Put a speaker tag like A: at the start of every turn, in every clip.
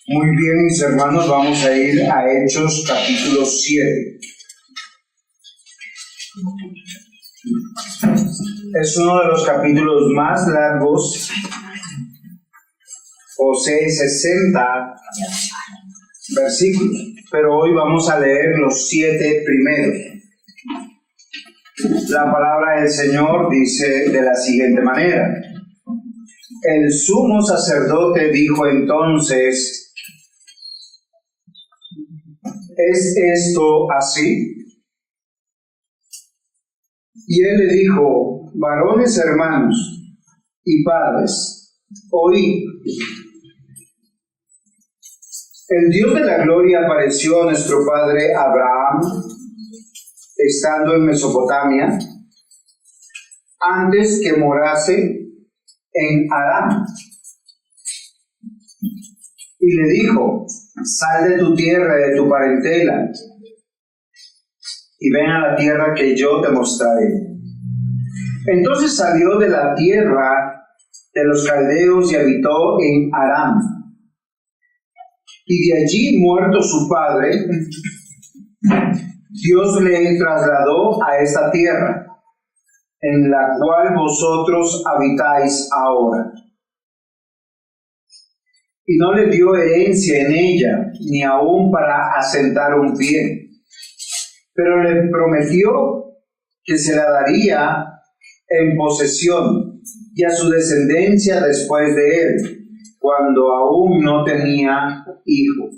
A: Muy bien, mis hermanos, vamos a ir a Hechos capítulo 7. Es uno de los capítulos más largos, posee 60 versículos, pero hoy vamos a leer los 7 primeros. La palabra del Señor dice de la siguiente manera: el sumo sacerdote dijo entonces: ¿es esto así? Y él le dijo: varones hermanos y padres, oíd. El Dios de la gloria apareció a nuestro padre Abraham, estando en Mesopotamia, antes que morase en Harán. Y le dijo: sal de tu tierra y de tu parentela, y ven a la tierra que yo te mostraré. Entonces salió de la tierra de los caldeos y habitó en Harán. Y de allí, muerto su padre, Dios le trasladó a esta tierra, en la cual vosotros habitáis ahora. Y no le dio herencia en ella, ni aun para asentar un pie, pero le prometió que se la daría en posesión y a su descendencia después de él, cuando aún no tenía hijo.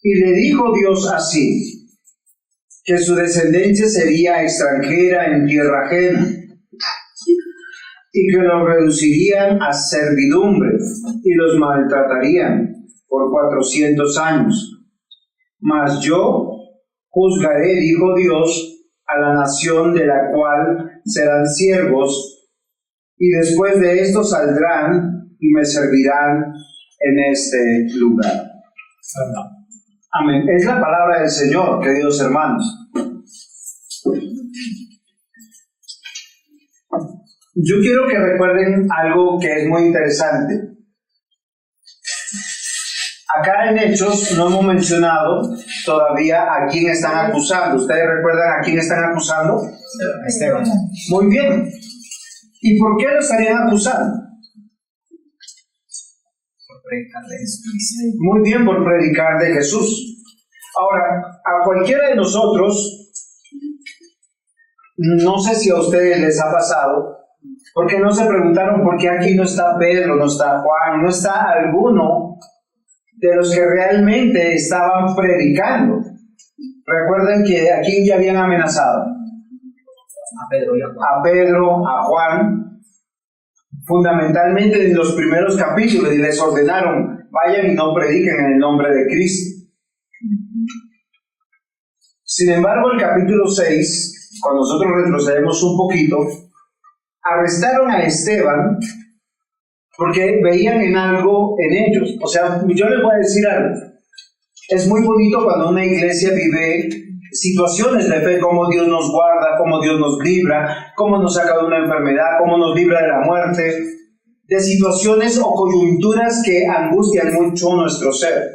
A: Y le dijo Dios así: que su descendencia sería extranjera en tierra ajena, y que los reducirían a servidumbre y los maltratarían por 400 años. Mas yo juzgaré, dijo Dios, a la nación de la cual serán siervos, y después de esto saldrán y me servirán en este lugar. Amén. Es la palabra del Señor, queridos hermanos. Yo quiero que recuerden algo que es muy interesante. Acá en Hechos no hemos mencionado todavía a quién están acusando. ¿Ustedes recuerdan a quién están acusando?
B: Esteban.
A: Muy bien. ¿Y por qué lo estarían acusando?
B: Por predicar de Jesucristo.
A: Muy bien, por predicar de Jesús. Ahora, a cualquiera de nosotros, no sé si a ustedes les ha pasado, porque no se preguntaron por qué aquí no está Pedro, no está Juan, no está alguno de los que realmente estaban predicando. Recuerden que a quién ya habían amenazado.
B: A Pedro y a Juan.
A: A Pedro, a Juan, fundamentalmente en los primeros capítulos, y les ordenaron: vayan y no prediquen en el nombre de Cristo. Sin embargo, el capítulo 6, cuando nosotros retrocedemos un poquito, arrestaron a Esteban porque veían en algo en ellos. O sea, yo les voy a decir algo. Es muy bonito cuando una iglesia vive situaciones de fe, cómo Dios nos guarda, cómo Dios nos libra, cómo nos saca de una enfermedad, cómo nos libra de la muerte, de situaciones o coyunturas que angustian mucho nuestro ser.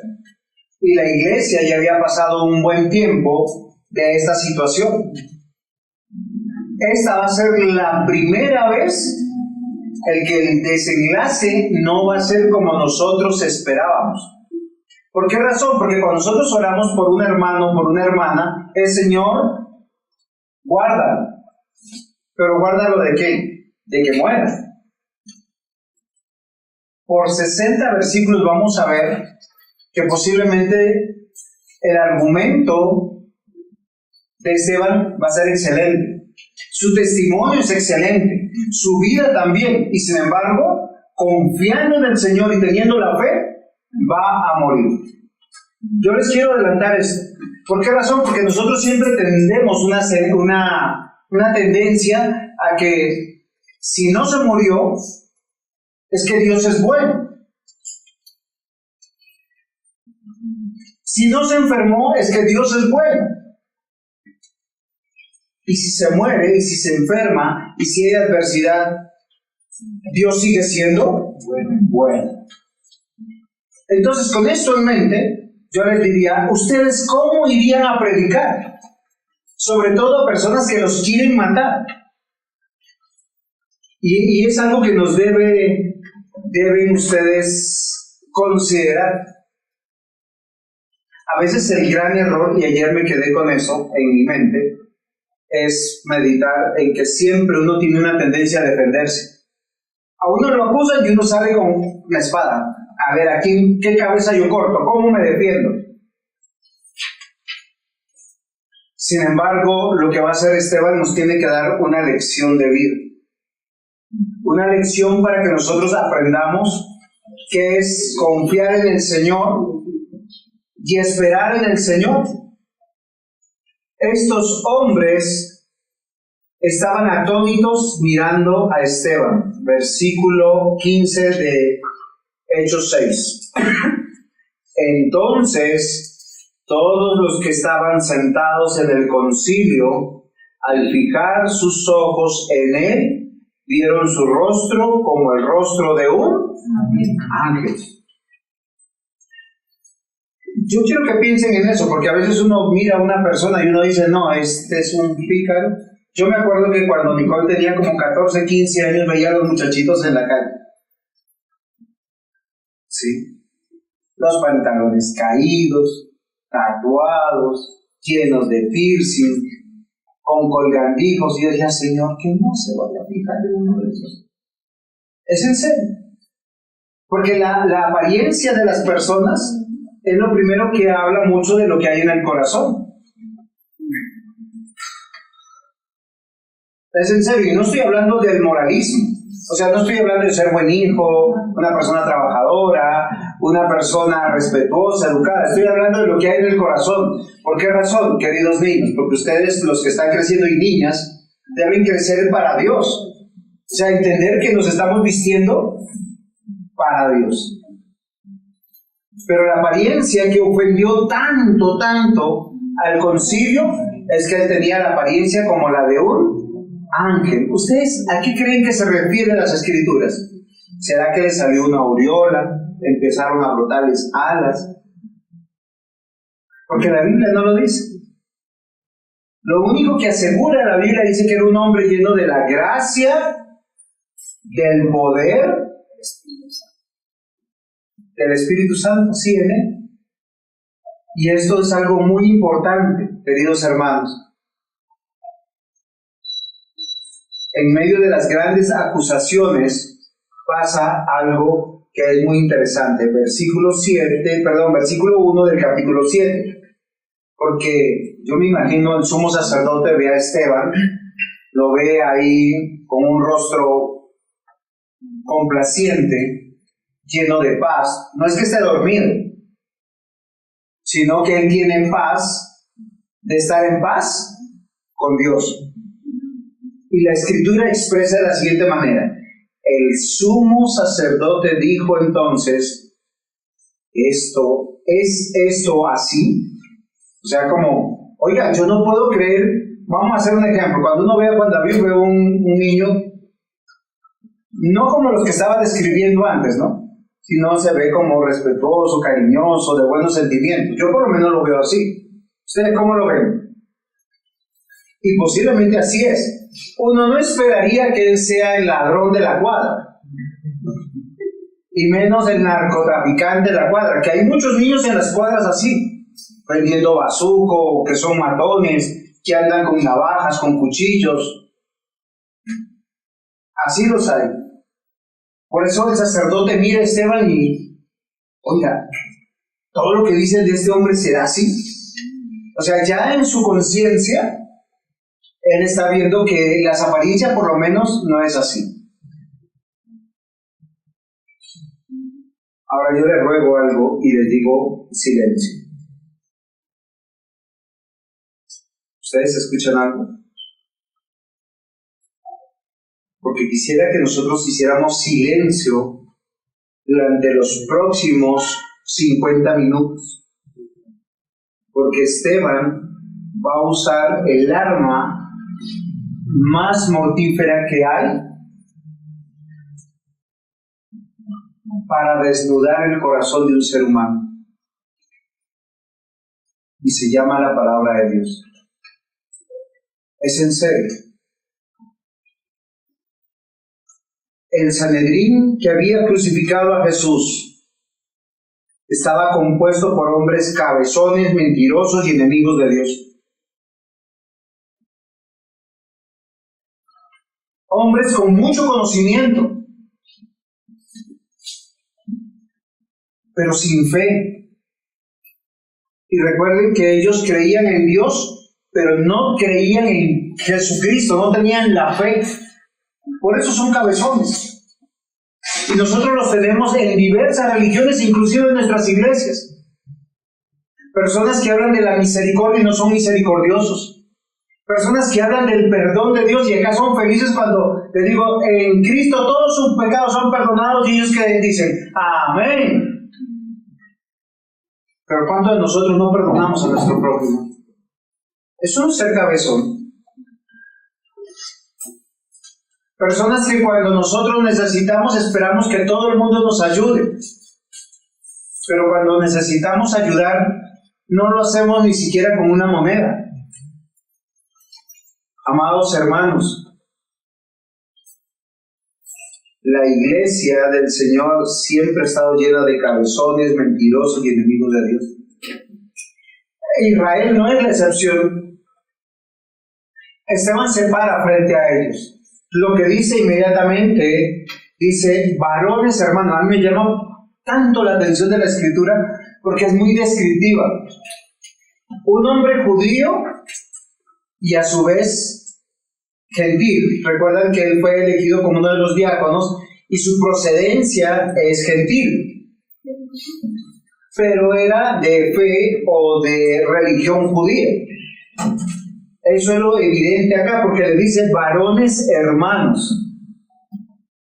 A: Y la iglesia ya había pasado un buen tiempo de esta situación. Esta va a ser la primera vez el que el desenlace no va a ser como nosotros esperábamos. ¿Por qué razón? Porque cuando nosotros oramos por un hermano, por una hermana, el Señor guarda. ¿Pero guárdalo de qué? De que muera. Por 60 versículos vamos a ver que posiblemente el argumento de Esteban va a ser excelente. Su testimonio es excelente, su vida también, y sin embargo, confiando en el Señor y teniendo la fe, va a morir. Yo les quiero adelantar esto. ¿Por qué razón? Porque nosotros siempre tendemos una tendencia a que si no se murió, es que Dios es bueno. Si no se enfermó, es que Dios es bueno. Y si se muere, y si se enferma, y si hay adversidad, Dios sigue siendo bueno. Entonces, con esto en mente, yo les diría, ¿ustedes cómo irían a predicar? Sobre todo a personas que los quieren matar. Y es algo que nos deben ustedes considerar. A veces el gran error, y ayer me quedé con eso en mi mente, es meditar en que siempre uno tiene una tendencia a defenderse. A uno lo acusan y uno sale con la espada. A ver, ¿a qué cabeza yo corto? ¿Cómo me defiendo? Sin embargo, lo que va a hacer Esteban nos tiene que dar una lección de vida. Una lección para que nosotros aprendamos qué es confiar en el Señor y esperar en el Señor. Estos hombres estaban atónitos mirando a Esteban. Versículo 15 de Hechos 6. Entonces, todos los que estaban sentados en el concilio, al fijar sus ojos en él, vieron su rostro como el rostro de un ángel. Yo quiero que piensen en eso, porque a veces uno mira a una persona y uno dice, no, este es un pícaro. Yo me acuerdo que cuando Nicole tenía como 14, 15 años, veía a los muchachitos en la calle. Sí. Los pantalones caídos, tatuados, llenos de piercing, con colgandijos. Y yo decía, Señor, que no se vaya a fijar en uno de esos. Es en serio. Porque la apariencia de las personas es lo primero que habla mucho de lo que hay en el corazón. Es en serio, y no estoy hablando del moralismo. O sea, no estoy hablando de ser buen hijo, una persona trabajadora, una persona respetuosa, educada. Estoy hablando de lo que hay en el corazón. ¿Por qué razón, queridos niños? Porque ustedes, los que están creciendo y niñas, deben crecer para Dios. O sea, entender que nos estamos vistiendo para Dios. Pero la apariencia que ofendió tanto al concilio es que él tenía la apariencia como la de un ángel. ¿Ustedes a qué creen que se refieren las escrituras? ¿Será que le salió una aureola? ¿Empezaron a brotarles alas? Porque la Biblia no lo dice. Lo único que asegura la Biblia dice que era un hombre lleno de la gracia, del poder, del Espíritu Santo, sí, en él. Y esto es algo muy importante, queridos hermanos. En medio de las grandes acusaciones pasa algo que es muy interesante. Versículo 1 del capítulo 7. Porque yo me imagino el sumo sacerdote ve a Esteban, lo ve ahí con un rostro complaciente, lleno de paz. No es que esté dormido, sino que él tiene paz de estar en paz con Dios. Y la Escritura expresa de la siguiente manera: el sumo sacerdote dijo entonces, ¿es esto así? O sea, como, oiga, yo no puedo creer. Vamos a hacer un ejemplo. Cuando uno ve a Juan David, ve un niño, no como los que estaba describiendo antes, ¿no? Sino se ve como respetuoso, cariñoso, de buenos sentimientos. Yo por lo menos lo veo así. ¿Ustedes cómo lo ven? Y posiblemente así es. Uno no esperaría que él sea el ladrón de la cuadra, y menos el narcotraficante de la cuadra, que hay muchos niños en las cuadras así, vendiendo bazuco, que son matones, que andan con navajas, con cuchillos. Así los hay. Por eso el sacerdote mira a Esteban y, oiga, todo lo que dicen de este hombre será así. O sea, ya en su conciencia, él está viendo que las apariencias por lo menos no es así. Ahora yo les ruego algo y les digo silencio. ¿Ustedes escuchan algo? Porque quisiera que nosotros hiciéramos silencio durante los próximos 50 minutos. Porque Esteban va a usar el arma más mortífera que hay para desnudar el corazón de un ser humano. Y se llama la palabra de Dios. Es en serio. El Sanedrín que había crucificado a Jesús estaba compuesto por hombres cabezones, mentirosos y enemigos de Dios. Hombres con mucho conocimiento, pero sin fe. Y recuerden que ellos creían en Dios, pero no creían en Jesucristo, no tenían la fe. Por eso son cabezones. Y nosotros los tenemos en diversas religiones, inclusive en nuestras iglesias. Personas que hablan de la misericordia y no son misericordiosos. Personas que hablan del perdón de Dios y acá son felices cuando les digo, en Cristo todos sus pecados son perdonados, y ellos que dicen, amén. Pero ¿cuántos de nosotros no perdonamos a nuestro prójimo? Eso no es ser cabezón. Personas que cuando nosotros necesitamos esperamos que todo el mundo nos ayude. Pero cuando necesitamos ayudar, no lo hacemos ni siquiera con una moneda. Amados hermanos, la iglesia del Señor siempre ha estado llena de cabezones, mentirosos y enemigos de Dios. Israel no es la excepción. Esteban se para frente a ellos. Lo que dice inmediatamente, dice, varones hermanos. A mí me llama tanto la atención de la escritura porque es muy descriptiva. Un hombre judío y a su vez gentil. Recuerdan que él fue elegido como uno de los diáconos y su procedencia es gentil, pero era de fe o de religión judía. Eso es lo evidente acá, porque le dice varones hermanos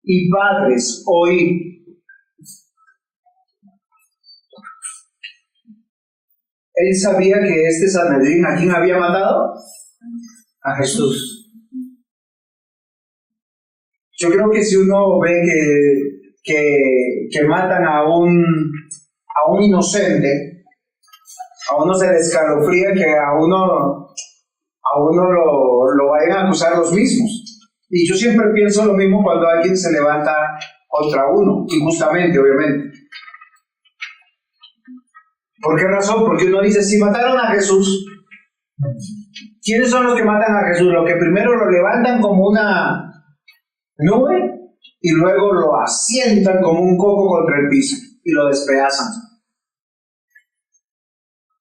A: y padres, oíd. Él sabía que este Sanedrín, ¿a quién había matado? A Jesús. Yo creo que si uno ve que matan a un inocente, a uno se le escalofría que a uno lo vayan a acusar los mismos. Y yo siempre pienso lo mismo cuando alguien se levanta contra uno, injustamente, obviamente. ¿Por qué razón? Porque uno dice, si mataron a Jesús, ¿quiénes son los que matan a Jesús? Los que primero lo levantan como una nube y luego lo asientan como un coco contra el piso y lo despedazan.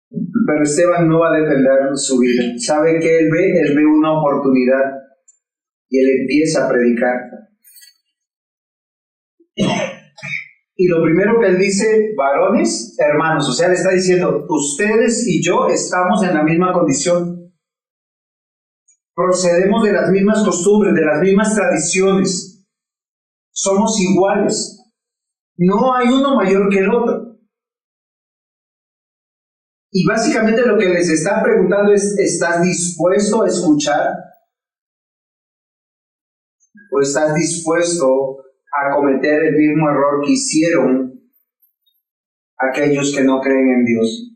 A: Pero Esteban no va a defender su vida. ¿Sabe qué él ve? Él ve una oportunidad y él empieza a predicar. Y lo primero que él dice, varones, hermanos, o sea, le está diciendo, ustedes y yo estamos en la misma condición. Procedemos de las mismas costumbres, de las mismas tradiciones. Somos iguales. No hay uno mayor que el otro. Y básicamente lo que les está preguntando es, ¿estás dispuesto a escuchar? ¿O estás dispuesto a cometer el mismo error que hicieron aquellos que no creen en Dios?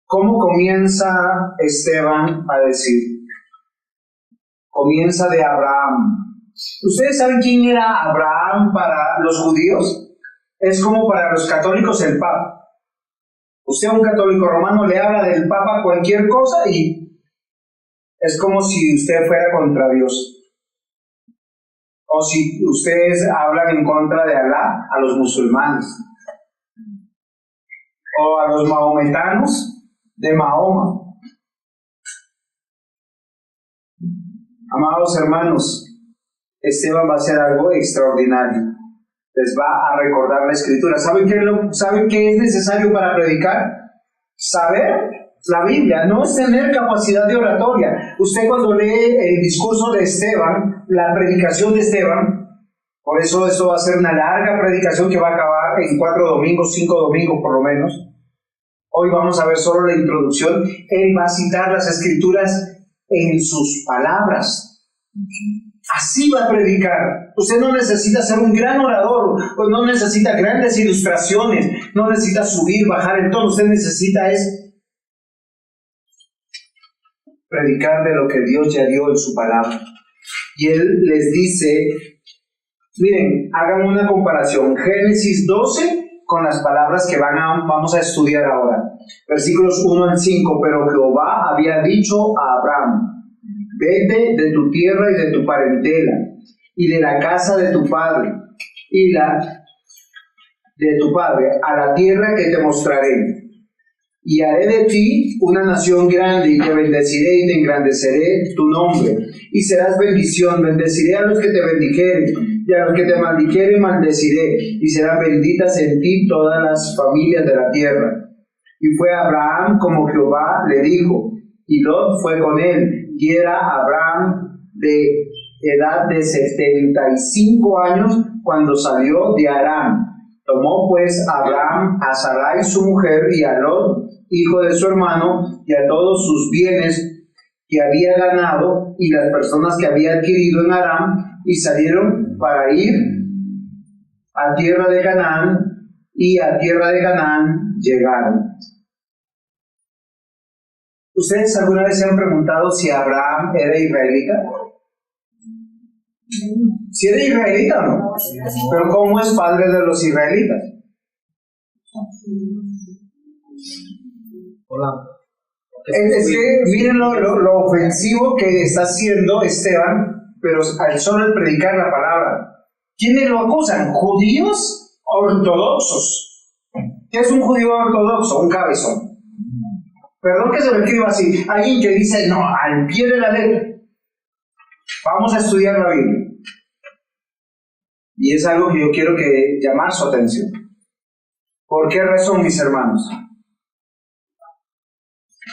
A: ¿Cómo comienza Esteban a decir? Comienza de Abraham. ¿Ustedes saben quién era Abraham para los judíos? Es como para los católicos el Papa. Usted a un católico romano le habla del Papa cualquier cosa y es como si usted fuera contra Dios. O si ustedes hablan en contra de Alá a los musulmanes. O a los mahometanos de Mahoma. Amados hermanos, Esteban va a hacer algo extraordinario. Les va a recordar la escritura. ¿Saben qué es necesario para predicar? Saber la Biblia, no es tener capacidad de oratoria. Usted cuando lee el discurso de Esteban, la predicación de Esteban, por eso esto va a ser una larga predicación que va a acabar en 4 domingos, 5 domingos por lo menos. Hoy vamos a ver solo la introducción. Él va a citar las escrituras en sus palabras. Así va a predicar. Usted no necesita ser un gran orador, no necesita grandes ilustraciones, no necesita subir, bajar el tono. Usted necesita es predicar de lo que Dios ya dio en su palabra. Y Él les dice, miren, hagan una comparación. Génesis 12 con las palabras que vamos a estudiar ahora. Versículos 1 al 5. Pero Jehová había dicho a Abraham, vete de tu tierra y de tu parentela, y de la casa de tu padre, a la tierra que te mostraré. Y haré de ti una nación grande, y te bendeciré y te engrandeceré tu nombre, y serás bendición. Bendeciré a los que te bendijeren, y a los que te maldijeren maldeciré, y serán benditas en ti todas las familias de la tierra. Y fue Abraham como Jehová le dijo, y Lot fue con él, y era Abraham de edad de 75 años cuando salió de Harán. Tomó pues Abraham a Sarai su mujer, y a Lot, hijo de su hermano, y a todos sus bienes que había ganado, y las personas que había adquirido en Harán, y salieron para ir a tierra de Canaán, y a tierra de Canaán llegaron. ¿Ustedes alguna vez se han preguntado si Abraham era israelita? ¿Si era israelita o no? Pero ¿cómo es padre de los israelitas?
B: Hola.
A: Es que miren lo ofensivo que está haciendo Esteban, pero al solo el predicar la palabra. ¿Quiénes lo acusan? ¿Judíos ortodoxos? ¿Qué es un judío ortodoxo? Un cabezón. Perdón que se lo escriba así. Alguien que dice, no, al pie de la letra. Vamos a estudiar la Biblia. Y es algo que yo quiero llamar su atención. ¿Por qué razón, mis hermanos?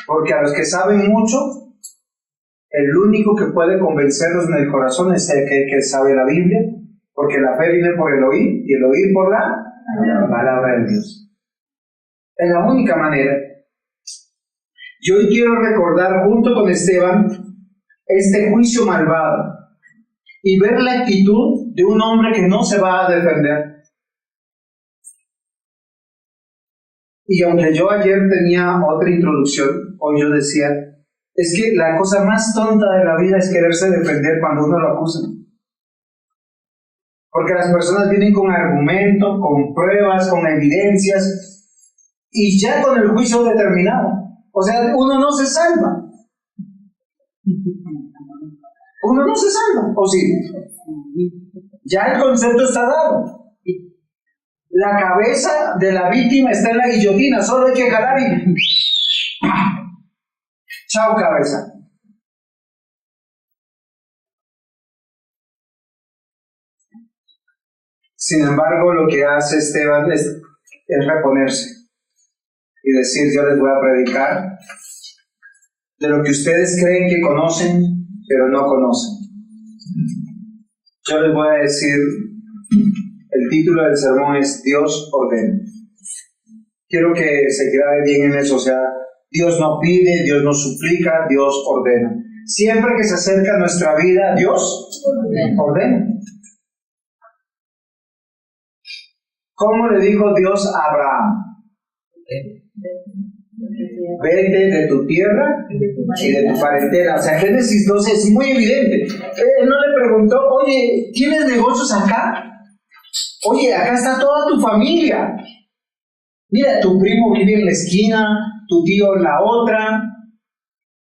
A: Porque a los que saben mucho, el único que puede convencerlos en el corazón es el que sabe la Biblia, porque la fe viene por el oír, y el oír por la palabra de Dios. Es la única manera. Yo hoy quiero recordar junto con Esteban este juicio malvado y ver la actitud de un hombre que no se va a defender. Y aunque yo ayer tenía otra introducción, hoy yo decía, es que la cosa más tonta de la vida es quererse defender cuando uno lo acusa. Porque las personas vienen con argumentos, con pruebas, con evidencias, y ya con el juicio determinado. O sea, uno no se salva. Uno no se salva, ¿o sí? Ya el concepto está dado. La cabeza de la víctima está en la guillotina, solo hay que jalar y... ¡Chao, cabeza! Sin embargo, lo que hace Esteban es reponerse y decir, yo les voy a predicar de lo que ustedes creen que conocen, pero no conocen. Yo les voy a decir, el título del sermón es Dios ordena. Quiero que se grabe bien en eso, o sea, Dios no pide, Dios no suplica, Dios ordena. Siempre que se acerca a nuestra vida, Dios ordena. ¿Cómo le dijo Dios a Abraham? Vete de tu tierra y de tu parentela. O sea, Génesis 12 es muy evidente. Él no le preguntó, oye, ¿tienes negocios acá? Oye, acá está toda tu familia. Mira, tu primo vive en la esquina, tu tío en la otra,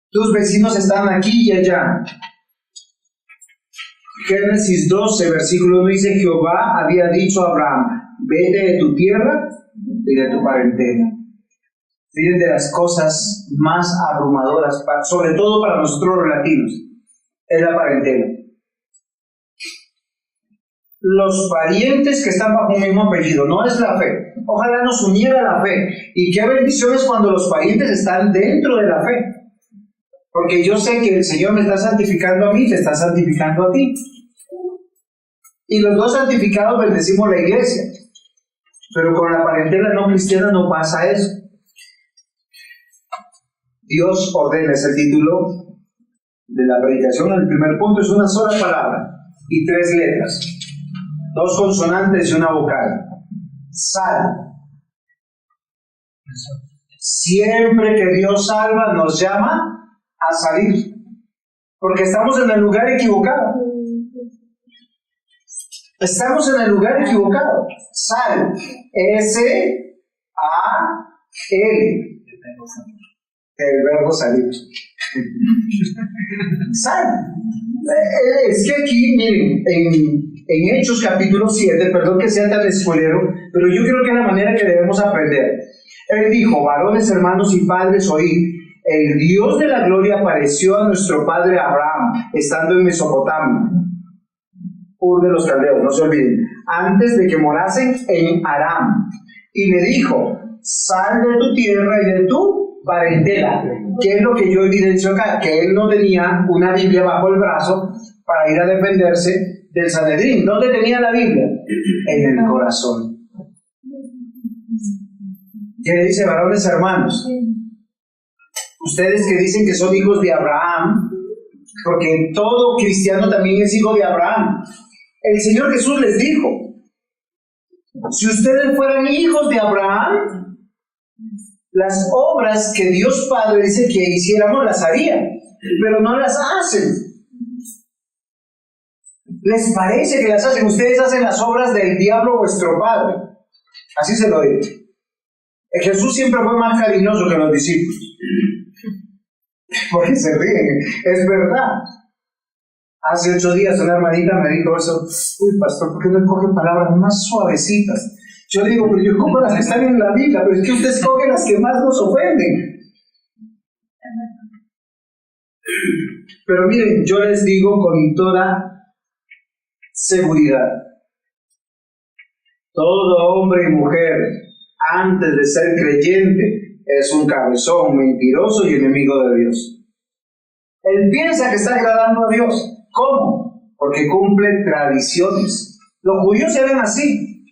A: tus vecinos están aquí y allá. Génesis 12, versículo 1 dice, Jehová había dicho a Abraham, vete de tu tierra y de tu parentela. Miren, de las cosas más abrumadoras, sobre todo para nosotros los latinos, es la parentela. Los parientes que están bajo un mismo apellido, no es la fe. Ojalá nos uniera la fe. Y qué bendiciones cuando los parientes están dentro de la fe. Porque yo sé que el Señor me está santificando a mí, te está santificando a ti. Y los dos santificados bendecimos la iglesia. Pero con la parentela no cristiana no pasa eso. Dios ordena, es el título de la predicación. El primer punto es una sola palabra. y 3 letras, 2 consonantes y una vocal. Sal. Siempre que Dios salva, nos llama a salir, porque estamos en el lugar equivocado. Estamos en el lugar equivocado. Sal. S-A-L. El verbo salir. Sal. Es que aquí, miren, en Hechos capítulo 7, perdón que sea tan spoilero, pero yo creo que es la manera que debemos aprender. Él dijo: varones, hermanos y padres, oíd, el Dios de la gloria apareció a nuestro padre Abraham, estando en Mesopotamia, Ur de los Caldeos, no se olviden, antes de que morasen en Aram, y le dijo: sal de tu tierra y de tu parentela. ¿Qué es lo que yo evidencio acá? Que él no tenía una Biblia bajo el brazo para ir a defenderse del Sanedrín. ¿Dónde tenía la Biblia? En el corazón. ¿Qué le dice, varones hermanos? Ustedes que dicen que son hijos de Abraham, porque todo cristiano también es hijo de Abraham. El Señor Jesús les dijo: si ustedes fueran hijos de Abraham, las obras que Dios Padre dice que hiciéramos las harían, pero no las hacen. ¿Les parece que las hacen? Ustedes hacen las obras del diablo vuestro padre. Así se lo digo. Jesús siempre fue más cariñoso que los discípulos. Porque se ríen, es verdad. Hace 8 días una hermanita me dijo eso: uy, pastor, ¿por qué no escoge palabras más suavecitas? Yo le digo: pero yo escojo las que están en la Biblia, pero es que usted escoge las que más nos ofenden. Pero miren, yo les digo con toda seguridad: todo hombre y mujer, antes de ser creyente, es un cabezón, mentiroso y enemigo de Dios. Él piensa que está agradando a Dios. ¿Cómo? Porque cumple tradiciones. Los judíos eran así.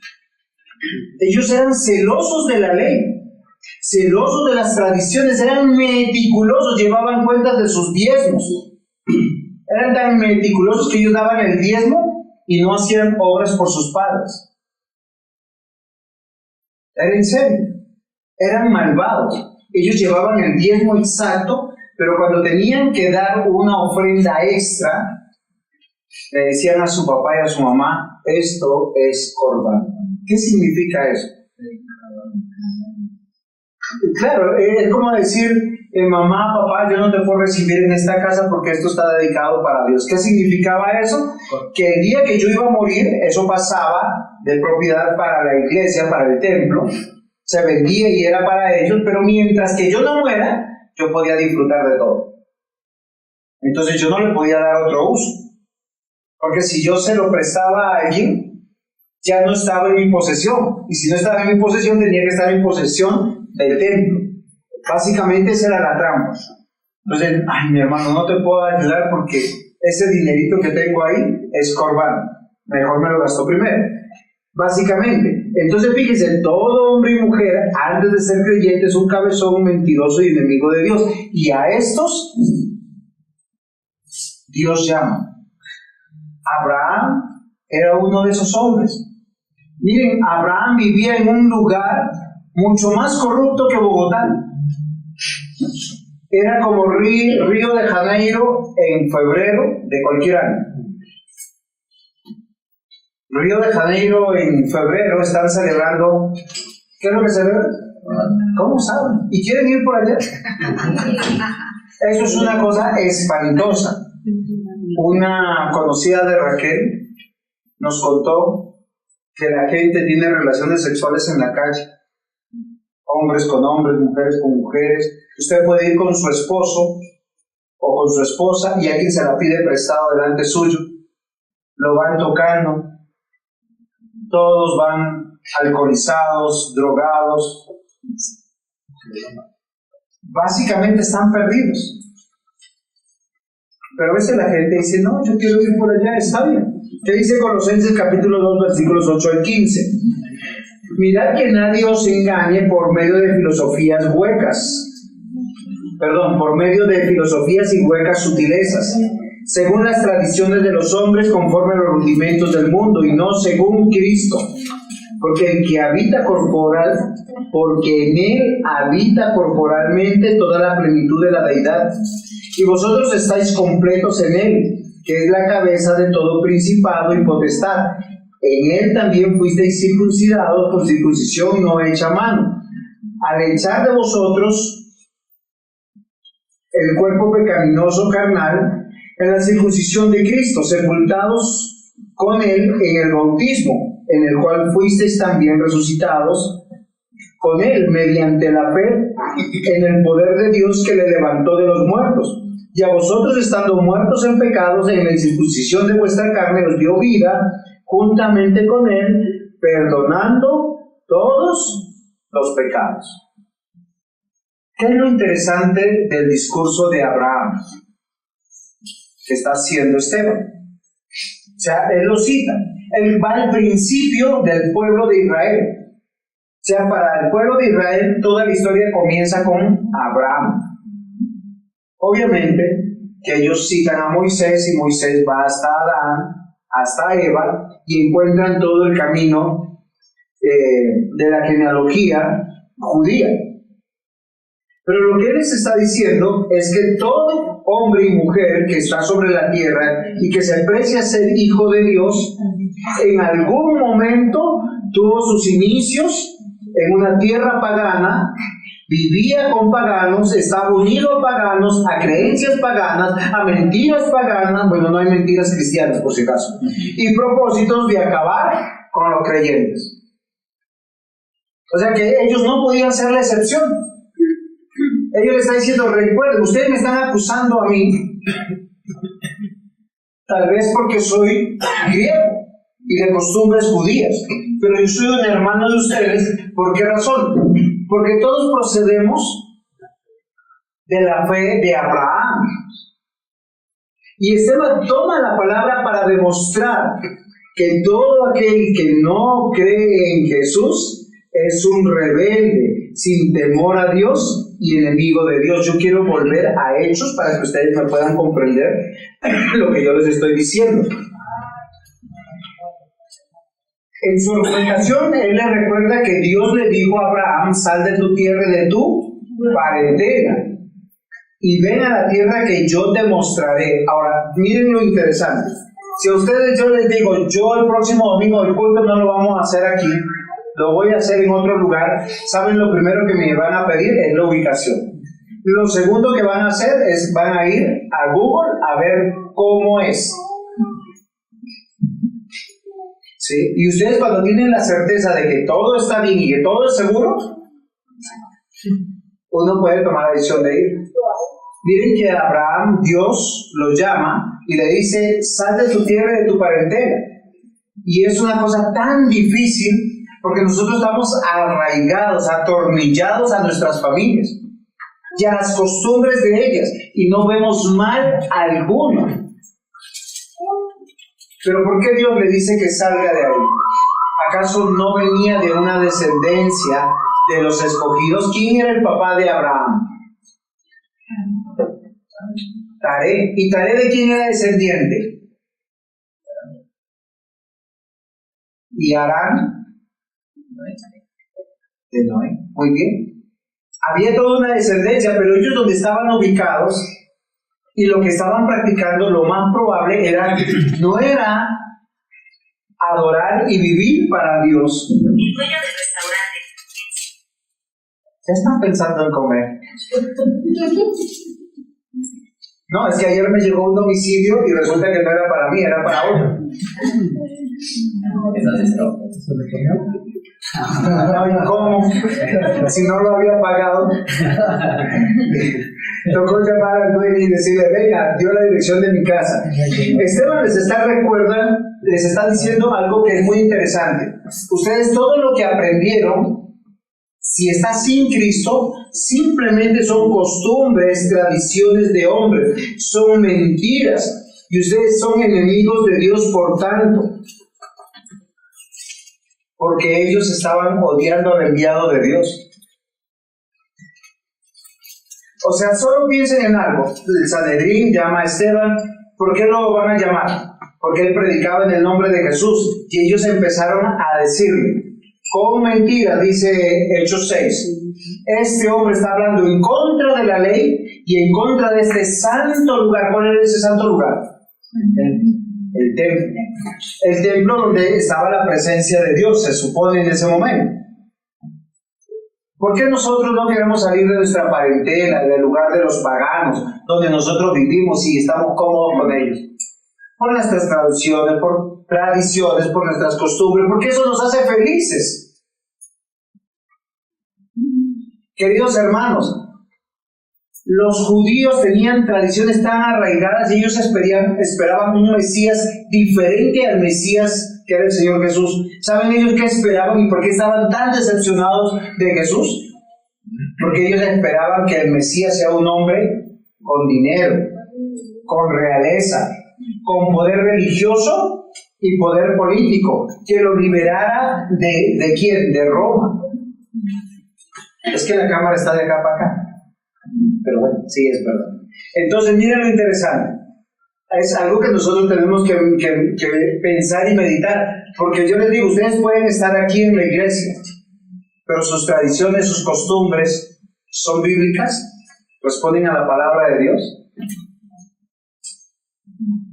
A: Ellos eran celosos de la ley, celosos de las tradiciones, eran meticulosos, llevaban cuentas de sus diezmos. Eran tan meticulosos que ellos daban el diezmo y no hacían obras por sus padres. Era en serio. Eran malvados. Ellos llevaban el diezmo exacto, pero cuando tenían que dar una ofrenda extra, le decían a su papá y a su mamá: esto es corbán. ¿Qué significa eso? Claro, es como decir: mamá, papá, yo no te puedo recibir en esta casa porque esto está dedicado para Dios. ¿Qué significaba eso? Que el día que yo iba a morir, eso pasaba de propiedad para la iglesia, para el templo, se vendía y era para ellos, pero mientras que yo no muera, yo podía disfrutar de todo. Entonces yo no le podía dar otro uso, porque si yo se lo prestaba a alguien, ya no estaba en mi posesión, y si no estaba en mi posesión, tenía que estar en posesión del templo. Básicamente esa era la trampa. Entonces: ay, mi hermano, no te puedo ayudar porque ese dinerito que tengo ahí es corbán, mejor me lo gasto primero. Básicamente, entonces fíjense, todo hombre y mujer antes de ser creyente es un cabezón, mentiroso y enemigo de Dios, y a estos Dios llama. Abraham era uno de esos hombres. Miren, Abraham vivía en un lugar mucho más corrupto que Bogotá. Era como Río de Janeiro en febrero de cualquier año. Río de Janeiro en febrero están celebrando. ¿Qué es lo que celebran? ¿Cómo saben? ¿Y quieren ir por allá? Eso es una cosa espantosa. Una conocida de Raquel nos contó que la gente tiene relaciones sexuales en la calle, hombres con hombres, mujeres con mujeres. Usted puede ir con su esposo o con su esposa y alguien se la pide prestado delante suyo, lo van tocando, todos van alcoholizados, drogados, básicamente están perdidos. Pero a veces la gente dice: no, yo quiero ir por allá, está bien. ¿Qué dice Colosenses capítulo 2, versículos 8 al 15? Mirad que nadie os engañe por medio de filosofías huecas. Por medio de filosofías y huecas sutilezas, según las tradiciones de los hombres, conforme a los rudimentos del mundo, y no según Cristo. Porque en él habita corporalmente toda la plenitud de la deidad. Y vosotros estáis completos en él, que es la cabeza de todo principado y potestad. En él también fuisteis circuncidados con circuncisión no hecha a mano, al echar de vosotros el cuerpo pecaminoso carnal en la circuncisión de Cristo, sepultados con él en el bautismo, en el cual fuisteis también resucitados con él mediante la fe en el poder de Dios que le levantó de los muertos. Y a vosotros, estando muertos en pecados, en la incircuncisión de vuestra carne os dio vida juntamente con él, perdonando todos los pecados. ¿Qué es lo interesante del discurso de Abraham que está haciendo Esteban? O sea, él lo cita. Él va al principio del pueblo de Israel. O sea, para el pueblo de Israel toda la historia comienza con Abraham. Obviamente que ellos citan a Moisés y Moisés va hasta Adán, hasta Eva, y encuentran todo el camino de la genealogía judía. Pero lo que él les está diciendo es que todo hombre y mujer que está sobre la tierra y que se aprecia ser hijo de Dios, en algún momento tuvo sus inicios en una tierra pagana, vivía con paganos, estaba unido a paganos, a creencias paganas, a mentiras paganas, bueno, no hay mentiras cristianas por si acaso, y propósitos de acabar con los creyentes. O sea que ellos no podían ser la excepción. Ellos le están diciendo, recuerden, ustedes me están acusando a mí, tal vez porque soy griego y de costumbres judías, pero yo soy un hermano de ustedes. ¿Por qué razón? Porque todos procedemos de la fe de Abraham. Y Esteban toma la palabra para demostrar que todo aquel que no cree en Jesús es un rebelde, sin temor a Dios y enemigo de Dios. Yo quiero volver a Hechos para que ustedes me puedan comprender lo que yo les estoy diciendo. En su argumentación, él le recuerda que Dios le dijo a Abraham: sal de tu tierra y de tu parentela y ven a la tierra que yo te mostraré. Ahora, miren lo interesante. Si a ustedes yo les digo, yo el próximo domingo el culto no lo vamos a hacer aquí, lo voy a hacer en otro lugar, ¿saben lo primero que me van a pedir? Es la ubicación. Lo segundo que van a hacer es, van a ir a Google a ver cómo es. ¿Sí? Y ustedes, cuando tienen la certeza de que todo está bien y que todo es seguro, uno puede tomar la decisión de ir. Miren que a Abraham Dios lo llama y le dice: sal de tu tierra y de tu parentela. Y es una cosa tan difícil porque nosotros estamos arraigados, atornillados a nuestras familias y a las costumbres de ellas, y no vemos mal alguno. Pero ¿por qué Dios le dice que salga de ahí? ¿Acaso no venía de una descendencia de los escogidos? ¿Quién era el papá de Abraham? Taré. ¿Y Taré de quién era descendiente? ¿Y Harán? De Noé. Muy bien. Había toda una descendencia, pero ellos donde estaban ubicados y lo que estaban practicando, lo más probable no era adorar y vivir para Dios.
C: El dueño del restaurante.
A: ¿Ya están pensando en comer? No, es que ayer me llegó un domicilio y resulta que no era para mí, era para otro. Ay, ¿cómo? Si no lo había pagado. Tocó llamar al dueño y decirle: venga, dio la dirección de mi casa. Esteban les está diciendo algo que es muy interesante. Ustedes todo lo que aprendieron, si está sin Cristo, simplemente son costumbres, tradiciones de hombres, son mentiras, y ustedes son enemigos de Dios por tanto, porque ellos estaban odiando al enviado de Dios. O sea, solo piensen en algo. El Sanedrín llama a Esteban ¿por qué lo van a llamar? Porque él predicaba en el nombre de Jesús. Y ellos empezaron a decirle, con mentiras, dice Hechos 6, este hombre está hablando en contra de la ley y en contra de este santo lugar. ¿Cuál era ese santo lugar? El templo. El templo donde estaba la presencia de Dios, se supone en ese momento. ¿Por qué nosotros no queremos salir de nuestra parentela, del lugar de los paganos, donde nosotros vivimos y estamos cómodos con ellos? Por nuestras tradiciones, por nuestras costumbres, porque eso nos hace felices. Queridos hermanos, los judíos tenían tradiciones tan arraigadas y ellos esperaban un Mesías diferente al Mesías que era el Señor Jesús. ¿Saben ellos qué esperaban y por qué estaban tan decepcionados de Jesús? Porque ellos esperaban que el Mesías sea un hombre con dinero, con realeza, con poder religioso y poder político, que lo liberara ¿de quién? De Roma. Es que la cámara está de acá para acá. Pero bueno, sí, es verdad. Entonces, miren lo interesante. Es algo que nosotros tenemos que pensar y meditar. Porque yo les digo, ustedes pueden estar aquí en la iglesia, pero sus tradiciones, sus costumbres, ¿son bíblicas? ¿Responden a la palabra de Dios?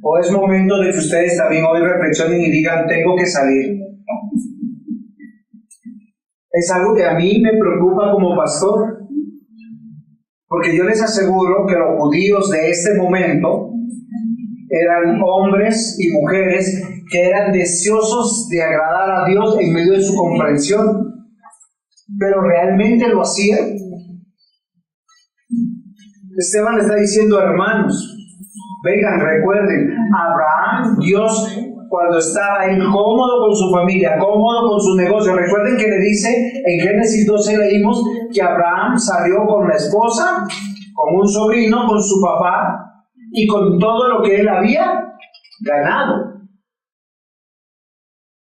A: ¿O es momento de que ustedes también hoy reflexionen y digan, tengo que salir? Es algo que a mí me preocupa como pastor. Porque yo les aseguro que los judíos de este momento eran hombres y mujeres que eran deseosos de agradar a Dios en medio de su comprensión. Pero ¿realmente lo hacían? Esteban le está diciendo, hermanos, vengan, recuerden, Abraham, Dios, cuando estaba incómodo con su familia, cómodo con su negocio, recuerden que le dice, en Génesis 12 leímos que Abraham salió con la esposa, con un sobrino, con su papá y con todo lo que él había ganado.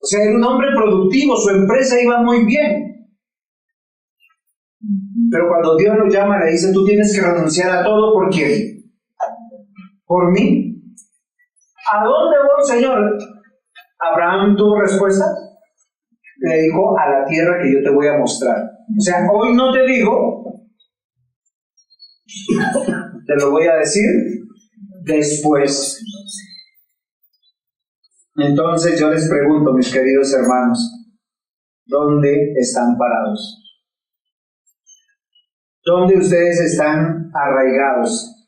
A: O sea, era un hombre productivo, su empresa iba muy bien. Pero cuando Dios lo llama, le dice, tú tienes que renunciar a todo, ¿por quién? ¿Por mí? ¿A dónde voy, Señor? Abraham tuvo respuesta. Le dijo, a la tierra que yo te voy a mostrar. O sea, hoy no te digo, te lo voy a decir después. Entonces yo les pregunto, mis queridos hermanos, ¿dónde están parados? ¿Dónde ustedes están arraigados?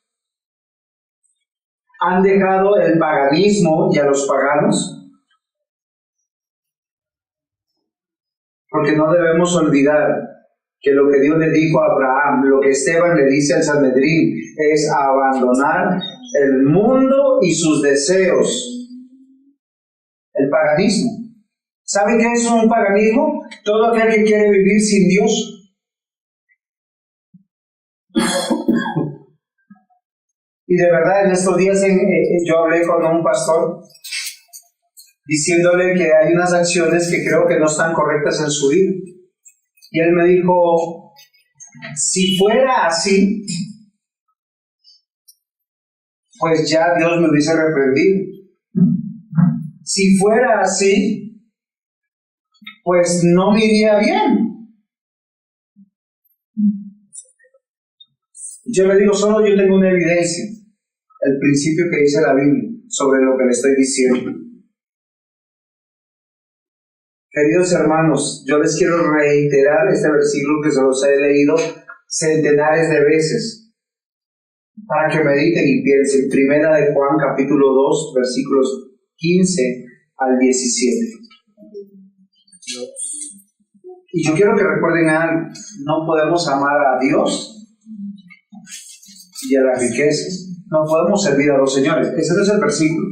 A: ¿Han dejado el paganismo y a los paganos? Porque no debemos olvidar que lo que Dios le dijo a Abraham, lo que Esteban le dice al Sanedrín, es abandonar el mundo y sus deseos. El paganismo. ¿Saben qué es un paganismo? Todo aquel que quiere vivir sin Dios. Y de verdad, en estos días yo hablé con un pastor diciéndole que hay unas acciones que creo que no están correctas en su vida. Y él me dijo, si fuera así, pues ya Dios me hubiese reprendido. Si fuera así, pues no me iría bien. Yo le digo, solo yo tengo una evidencia, el principio que dice la Biblia sobre lo que le estoy diciendo. Queridos hermanos, yo les quiero reiterar este versículo que se los he leído centenares de veces para que mediten y piensen. Primera de Juan, capítulo 2, versículos 15 al 17. Y yo quiero que recuerden algo, no podemos amar a Dios y a las riquezas. No podemos servir a los señores. Ese no es el versículo.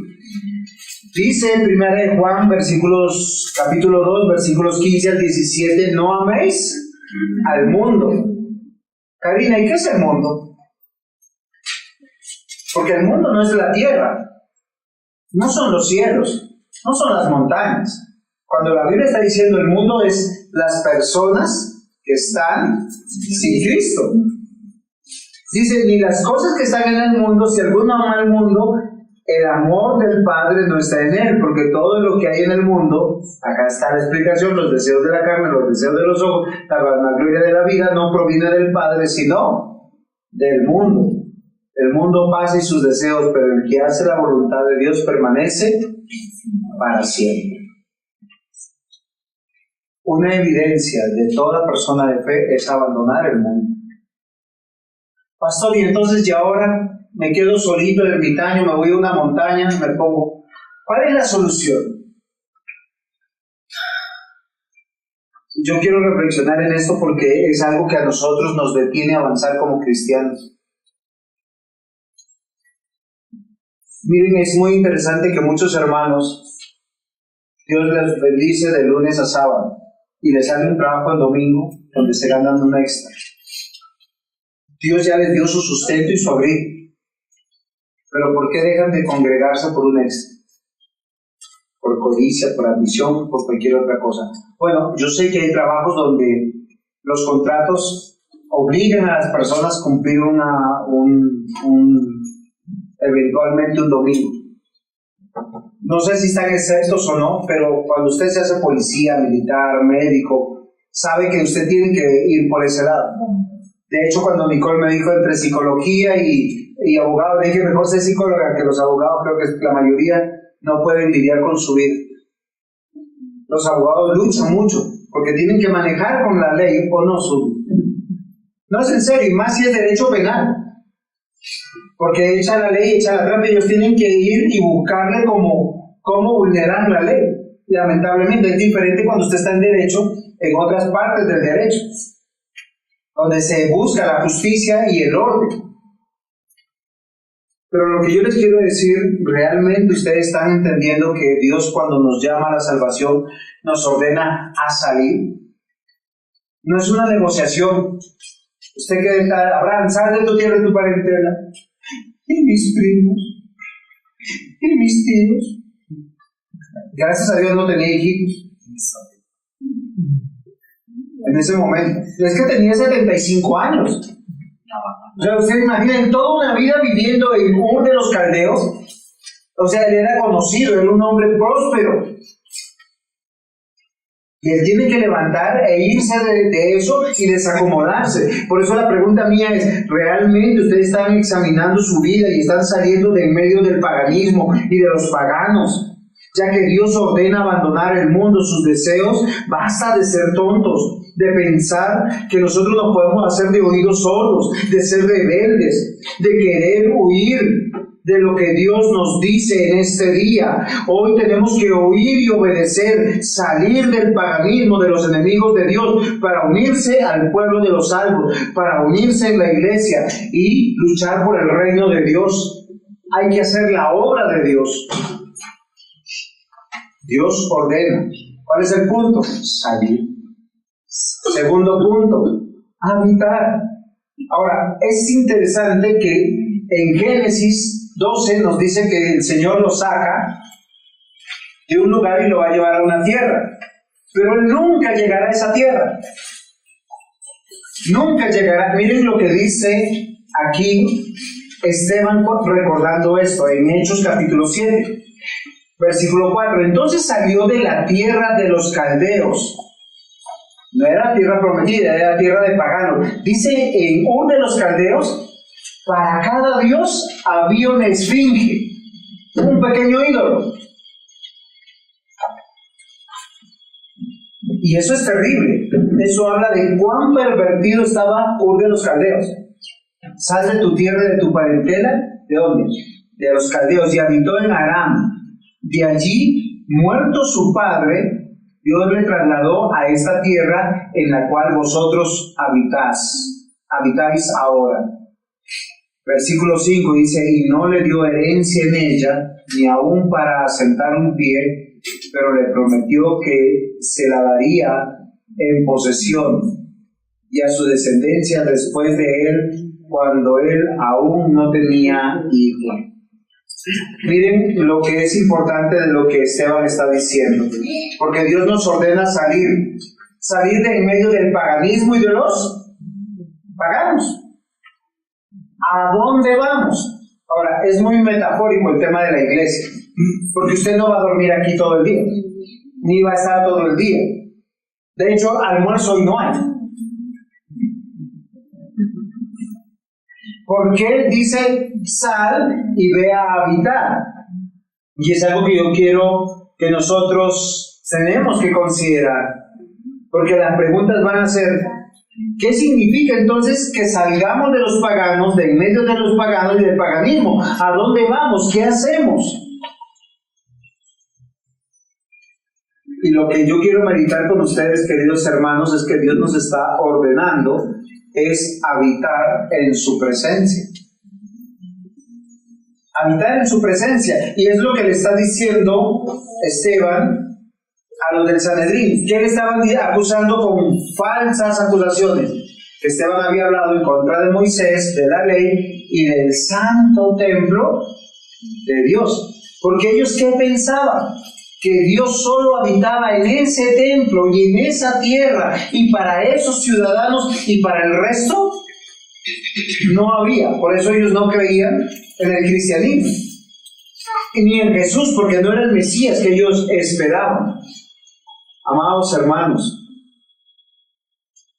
A: Dice en 1 de Juan, capítulo 2, versículos 15 al 17, no améis al mundo. Karina, ¿y qué es el mundo? Porque el mundo no es la tierra, no son los cielos, no son las montañas. Cuando la Biblia está diciendo el mundo es las personas que están sin Cristo. Dice, ni las cosas que están en el mundo, si alguno ama al mundo, el amor del Padre no está en él, porque todo lo que hay en el mundo, acá está la explicación, los deseos de la carne, los deseos de los ojos, la vanagloria de la vida, no proviene del Padre, sino del mundo. El mundo pasa y sus deseos, pero el que hace la voluntad de Dios permanece para siempre. Una evidencia de toda persona de fe es abandonar el mundo. Pastor, y entonces ya ahora me quedo solito, ermitaño, me voy a una montaña, me pongo. ¿Cuál es la solución? Yo quiero reflexionar en esto porque es algo que a nosotros nos detiene a avanzar como cristianos. Miren, es muy interesante que muchos hermanos, Dios les bendice de lunes a sábado y les sale un trabajo el domingo donde se ganan un extra. Dios ya les dio su sustento y su abrigo. Pero ¿por qué dejan de congregarse por un extra? Por codicia, por ambición, por cualquier otra cosa. Bueno, yo sé que hay trabajos donde los contratos obligan a las personas a cumplir eventualmente un domingo. No sé si están exentos o no, pero cuando usted se hace policía, militar, médico, sabe que usted tiene que ir por ese lado. De hecho, cuando Nicole me dijo entre psicología y abogado, dije mejor ser psicóloga, que los abogados, creo que la mayoría no pueden lidiar con su vida. Los abogados luchan mucho porque tienen que manejar con la ley o no su vida. No es en serio, y más si es derecho penal, porque echa la ley, echa la trampa, ellos tienen que ir y buscarle cómo vulnerar la ley. Lamentablemente es diferente cuando usted está en derecho en otras partes del derecho, donde se busca la justicia y el orden. Pero lo que yo les quiero decir, realmente ustedes están entendiendo que Dios, cuando nos llama a la salvación, nos ordena a salir. No es una negociación. Usted que está, Abraham, sal de tu tierra y tu parentela. Y mis primos, y mis tíos. Gracias a Dios no tenía hijitos en ese momento. Es que tenía 75 años. O sea, ustedes imaginen toda una vida viviendo en Ur de los Caldeos. O sea, él era conocido, era un hombre próspero. Y él tiene que levantar e irse de eso y desacomodarse. Por eso la pregunta mía es, ¿realmente ustedes están examinando su vida y están saliendo de en medio del paganismo y de los paganos? Ya que Dios ordena abandonar el mundo, sus deseos, basta de ser tontos, de pensar que nosotros nos podemos hacer de oídos sordos, de ser rebeldes, de querer huir de lo que Dios nos dice en este día. Hoy tenemos que oír y obedecer, salir del paganismo de los enemigos de Dios para unirse al pueblo de los salvos, para unirse en la iglesia y luchar por el reino de Dios. Hay que hacer la obra de Dios. Dios ordena. ¿Cuál es el punto? Salir. Segundo punto, habitar. Ahora, es interesante que en Génesis 12 nos dice que el Señor lo saca de un lugar y lo va a llevar a una tierra. Pero Él nunca llegará a esa tierra. Nunca llegará. Miren lo que dice aquí Esteban recordando esto en Hechos capítulo 7. Versículo 4, entonces salió de la tierra de los caldeos. No era tierra prometida, era tierra de paganos. Dice en Ur de los caldeos, para cada dios había una esfinge, un pequeño ídolo. Y eso es terrible. Eso habla de cuán pervertido estaba Ur de los caldeos. Sal de tu tierra y de tu parentela. ¿De dónde? De los caldeos. Y habitó en Aram. De allí, muerto su padre, Dios le trasladó a esta tierra en la cual vosotros habitáis ahora. Versículo 5 dice, y no le dio herencia en ella, ni aún para asentar un pie, pero le prometió que se la daría en posesión, y a su descendencia después de él, cuando él aún no tenía hijo. Miren lo que es importante de lo que Esteban está diciendo, porque Dios nos ordena salir de en medio del paganismo y de los paganos. ¿A dónde vamos? Ahora, es muy metafórico el tema de la iglesia, porque usted no va a dormir aquí todo el día, ni va a estar todo el día. De hecho, almuerzo hoy no hay. Porque Él dice, sal y ve a habitar. Y es algo que yo quiero que nosotros tenemos que considerar. Porque las preguntas van a ser, ¿qué significa entonces que salgamos de los paganos, de en medio de los paganos y del paganismo? ¿A dónde vamos? ¿Qué hacemos? Y lo que yo quiero meditar con ustedes, queridos hermanos, es que Dios nos está ordenando es habitar en su presencia. Habitar en su presencia. Y es lo que le está diciendo Esteban a los del Sanedrín, que le estaban acusando con falsas acusaciones. Esteban había hablado en contra de Moisés, de la ley y del santo templo de Dios. Porque ellos, ¿qué pensaban? Que Dios solo habitaba en ese templo y en esa tierra, y para esos ciudadanos y para el resto no había. Por eso ellos no creían en el cristianismo ni en Jesús, porque no era el Mesías que ellos esperaban. Amados hermanos,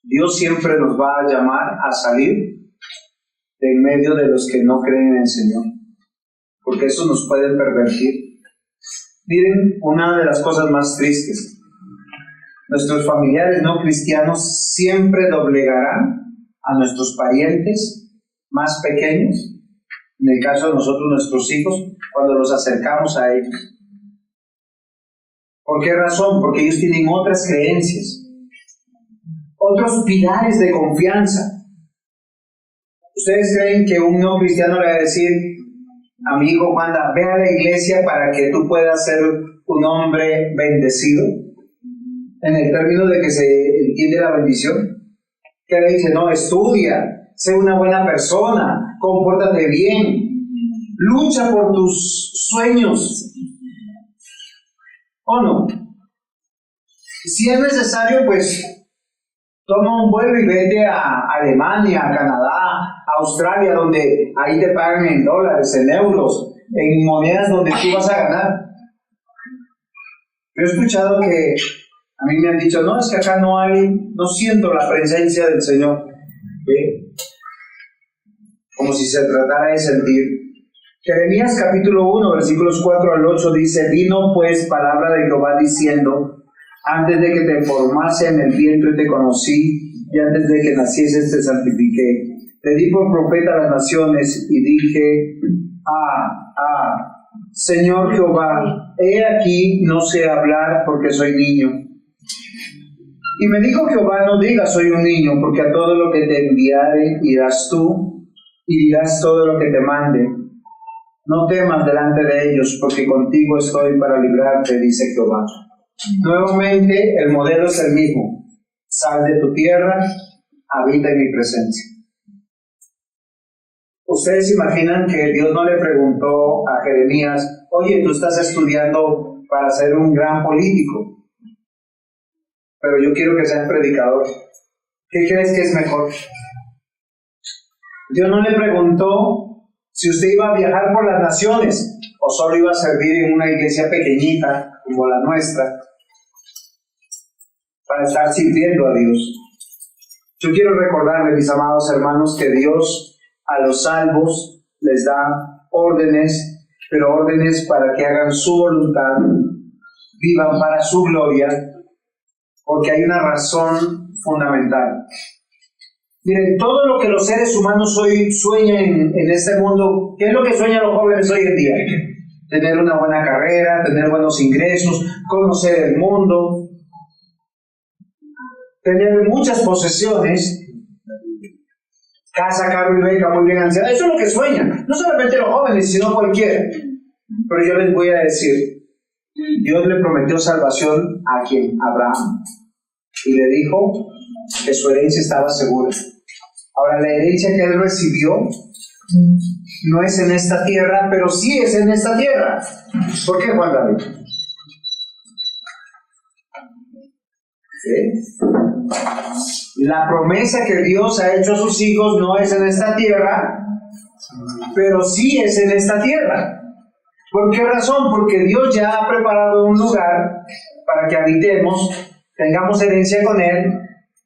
A: Dios siempre nos va a llamar a salir de en medio de los que no creen en el Señor, porque eso nos puede pervertir. Miren, una de las cosas más tristes, nuestros familiares no cristianos siempre doblegarán a nuestros parientes más pequeños, en el caso de nosotros, nuestros hijos, cuando los acercamos a ellos. ¿Por qué razón? Porque ellos tienen otras creencias, otros pilares de confianza. ¿Ustedes creen que un no cristiano le va a decir, amigo Juan, ve a la iglesia para que tú puedas ser un hombre bendecido? En el término de que se entiende la bendición. ¿Qué le dice? No, estudia, sé una buena persona, compórtate bien, lucha por tus sueños. ¿O no? Si es necesario, pues toma un vuelo y vete a Alemania, a Canadá, a Australia, donde ahí te pagan en dólares, en euros, en monedas donde tú vas a ganar. Yo he escuchado que a mí me han dicho, no, es que acá no siento la presencia del Señor. ¿Ve? Como si se tratara de sentir. Jeremías capítulo 1, versículos 4 al 8 dice, vino pues palabra de Jehová diciendo, antes de que te formase en el vientre te conocí, y antes de que nacieses te santifiqué. Te di por profeta a las naciones, y dije, Señor Jehová, he aquí no sé hablar porque soy niño. Y me dijo Jehová, no digas soy un niño, porque a todo lo que te enviare irás tú, y dirás todo lo que te mande. No temas delante de ellos, porque contigo estoy para librarte, dice Jehová. Nuevamente, el modelo es el mismo. Sal de tu tierra, habita en mi presencia. ¿Ustedes imaginan que Dios no le preguntó a Jeremías, oye, tú estás estudiando para ser un gran político, pero yo quiero que seas predicador? ¿Qué crees que es mejor? Dios no le preguntó si usted iba a viajar por las naciones o solo iba a servir en una iglesia pequeñita como la nuestra para estar sirviendo a Dios. Yo quiero recordarles, mis amados hermanos, que Dios a los salvos les da órdenes, pero órdenes para que hagan su voluntad, vivan para su gloria, porque hay una razón fundamental. Miren, todo lo que los seres humanos hoy sueñan en este mundo, ¿qué es lo que sueñan los jóvenes hoy en día? Tener una buena carrera, tener buenos ingresos, conocer el mundo, tener muchas posesiones, casa, carro y beca, muy bien anciana. Eso es lo que sueñan, no solamente los jóvenes, sino cualquiera. Pero yo les voy a decir, Dios le prometió salvación a quien, Abraham, y le dijo que su herencia estaba segura. Ahora, la herencia que él recibió no es en esta tierra, pero sí es en esta tierra. ¿Por qué, Juan David? La promesa que Dios ha hecho a sus hijos no es en esta tierra, pero sí es en esta tierra. ¿Por qué razón? Porque Dios ya ha preparado un lugar para que habitemos, tengamos herencia con Él,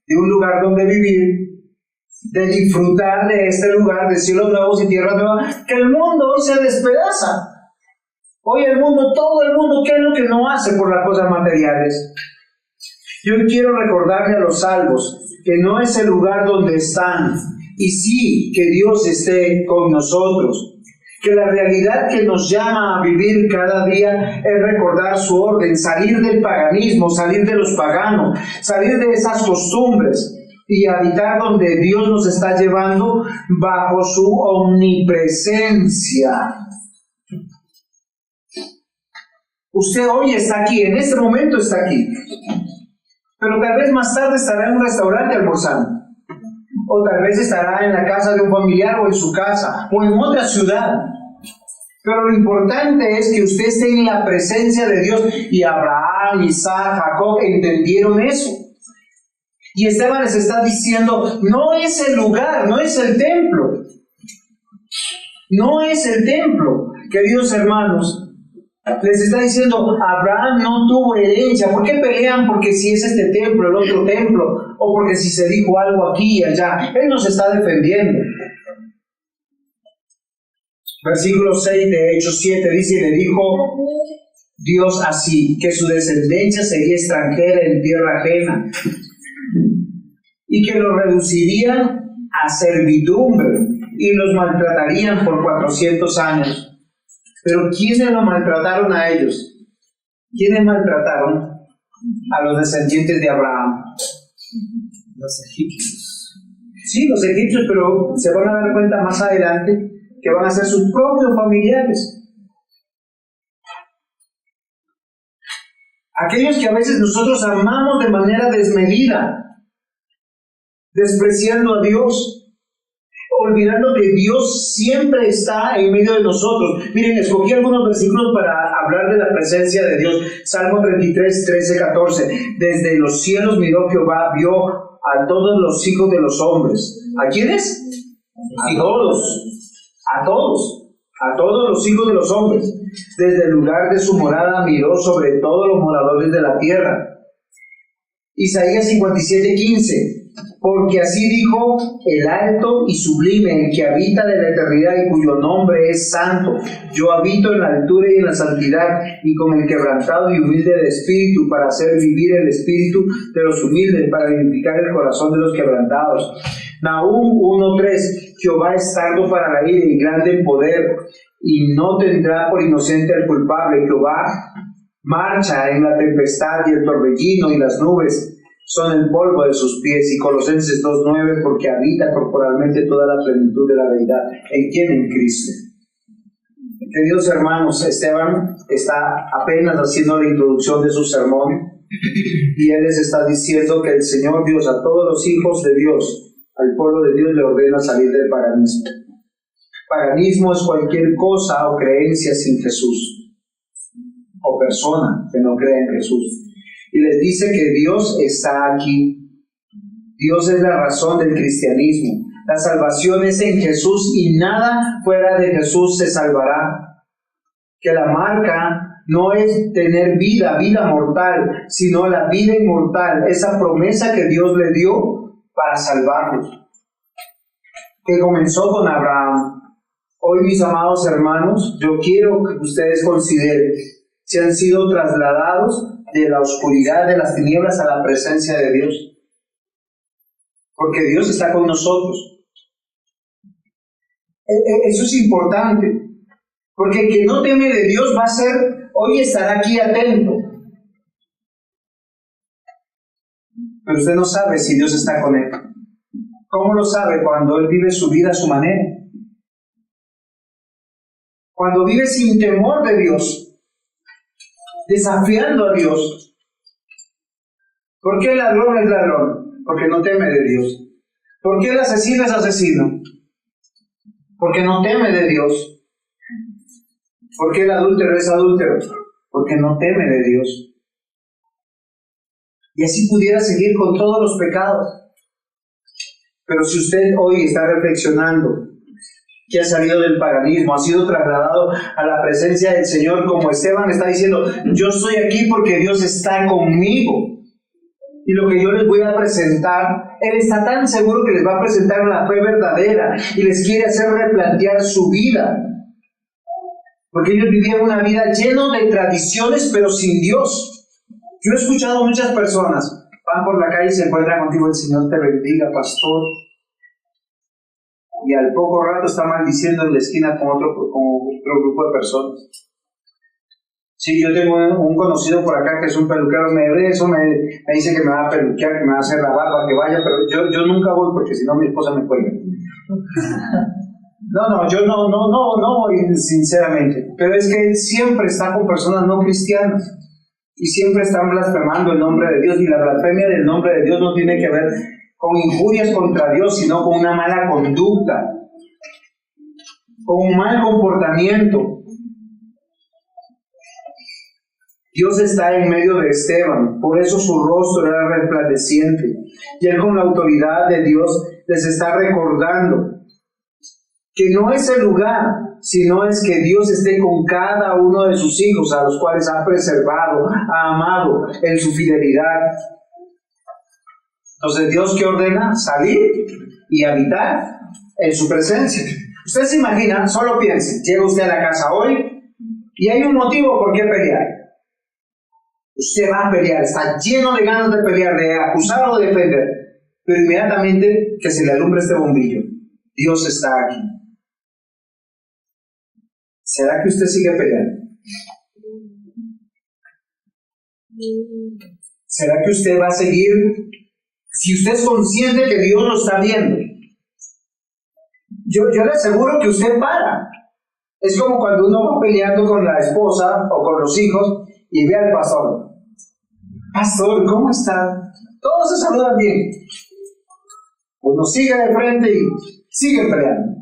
A: de un lugar donde vivir, de disfrutar de este lugar, de cielos nuevos y tierra nueva, que el mundo hoy se despedaza. Hoy el mundo, todo el mundo, ¿qué es lo que no hace por las cosas materiales? Yo quiero recordarle a los salvos que no es el lugar donde están, y sí que Dios esté con nosotros, que la realidad que nos llama a vivir cada día es recordar su orden, salir del paganismo, salir de los paganos, salir de esas costumbres y habitar donde Dios nos está llevando bajo su omnipresencia. Usted hoy está aquí, en este momento está aquí, pero tal vez más tarde estará en un restaurante almorzando, o tal vez estará en la casa de un familiar o en su casa, o en otra ciudad. Pero lo importante es que usted esté en la presencia de Dios, y Abraham, Isaac, Jacob entendieron eso. Y Esteban les está diciendo, no es el lugar, no es el templo. No es el templo, queridos hermanos. Les está diciendo, Abraham no tuvo herencia. ¿Por qué pelean? Porque si es este templo, el otro templo, o porque si se dijo algo aquí y allá. Él nos está defendiendo. Versículo 6 de Hechos 7 dice, y le dijo Dios así, que su descendencia sería extranjera en tierra ajena, y que los reducirían a servidumbre, y los maltratarían por 400 años. Pero ¿quiénes los maltrataron a ellos? ¿Quiénes maltrataron a los descendientes de Abraham?
B: Los egipcios.
A: Sí, los egipcios, pero se van a dar cuenta más adelante que van a ser sus propios familiares. Aquellos que a veces nosotros amamos de manera desmedida, despreciando a Dios, olvidando que Dios siempre está en medio de nosotros. Miren, escogí algunos versículos para hablar de la presencia de Dios. Salmo 33, 13, 14. Desde los cielos miró Jehová, vio a todos los hijos de los hombres. ¿A quiénes? A todos. A todos los hijos de los hombres. Desde el lugar de su morada miró sobre todos los moradores de la tierra. Isaías 57, 15. Porque así dijo el alto y sublime, el que habita de la eternidad y cuyo nombre es santo. Yo habito en la altura y en la santidad, y con el quebrantado y humilde de espíritu, para hacer vivir el espíritu de los humildes, para vivificar el corazón de los quebrantados. Nahum 1:3. Jehová es tardo para la ira y grande en poder, y no tendrá por inocente al culpable. Jehová marcha en la tempestad y el torbellino, y las nubes son el polvo de sus pies. Y Colosenses 2:9, porque habita corporalmente toda la plenitud de la deidad. ¿En quién? En Cristo. Queridos hermanos, Esteban está apenas haciendo la introducción de su sermón, y él les está diciendo que el Señor Dios a todos los hijos de Dios, al pueblo de Dios, le ordena salir del paganismo. Paganismo es cualquier cosa o creencia sin Jesús, o persona que no cree en Jesús. Y les dice que Dios está aquí. Dios es la razón del cristianismo. La salvación es en Jesús, y nada fuera de Jesús se salvará. Que la marca no es tener vida mortal, sino la vida inmortal, esa promesa que Dios le dio para salvarnos, que comenzó con Abraham. Hoy, mis amados hermanos, yo quiero que ustedes consideren si han sido trasladados de la oscuridad, de las tinieblas, a la presencia de Dios. Porque Dios está con nosotros. Eso es importante. Porque el que no teme de Dios va a ser, hoy estará aquí atento. Pero usted no sabe si Dios está con él. ¿Cómo lo sabe? Cuando él vive su vida a su manera. Cuando vive sin temor de Dios, desafiando a Dios. ¿Por qué el ladrón es ladrón? Porque no teme de Dios. ¿Por qué el asesino es asesino? Porque no teme de Dios. ¿Por qué el adúltero es adúltero? Porque no teme de Dios. Y así pudiera seguir con todos los pecados. Pero si usted hoy está reflexionando que ha salido del paganismo, ha sido trasladado a la presencia del Señor, como Esteban está diciendo, yo estoy aquí porque Dios está conmigo. Y lo que yo les voy a presentar, Él está tan seguro que les va a presentar la fe verdadera y les quiere hacer replantear su vida. Porque ellos vivían una vida llena de tradiciones, pero sin Dios. Yo he escuchado a muchas personas, van por la calle y se encuentran contigo, el Señor te bendiga, pastor. Y al poco rato está maldiciendo en la esquina con otro grupo de personas. Sí, yo tengo un conocido por acá que es un peluquero, me dice que me va a peluquear, que me va a hacer la barba, que vaya, pero yo nunca voy porque si no mi esposa me cuelga. Yo no voy sinceramente, pero es que él siempre está con personas no cristianas y siempre están blasfemando el nombre de Dios, y la blasfemia del nombre de Dios no tiene que ver con injurias contra Dios, sino con una mala conducta, con un mal comportamiento. Dios está en medio de Esteban, por eso su rostro era resplandeciente, y él con la autoridad de Dios les está recordando que no es el lugar, sino es que Dios esté con cada uno de sus hijos, a los cuales ha preservado, ha amado en su fidelidad. Entonces, ¿Dios qué ordena? Salir y habitar en su presencia. Usted se imagina, solo piense, llega usted a la casa hoy y hay un motivo por qué pelear. Usted va a pelear, está lleno de ganas de pelear, de acusar o de defender, pero inmediatamente que se le alumbre este bombillo, Dios está aquí. ¿Será que usted sigue peleando? ¿Será que usted va a seguir? Si usted es consciente que Dios lo está viendo, yo le aseguro que usted para. Es como cuando uno va peleando con la esposa o con los hijos y ve al pastor. Pastor, ¿cómo está? Todos se saludan bien. Uno sigue de frente y sigue peleando.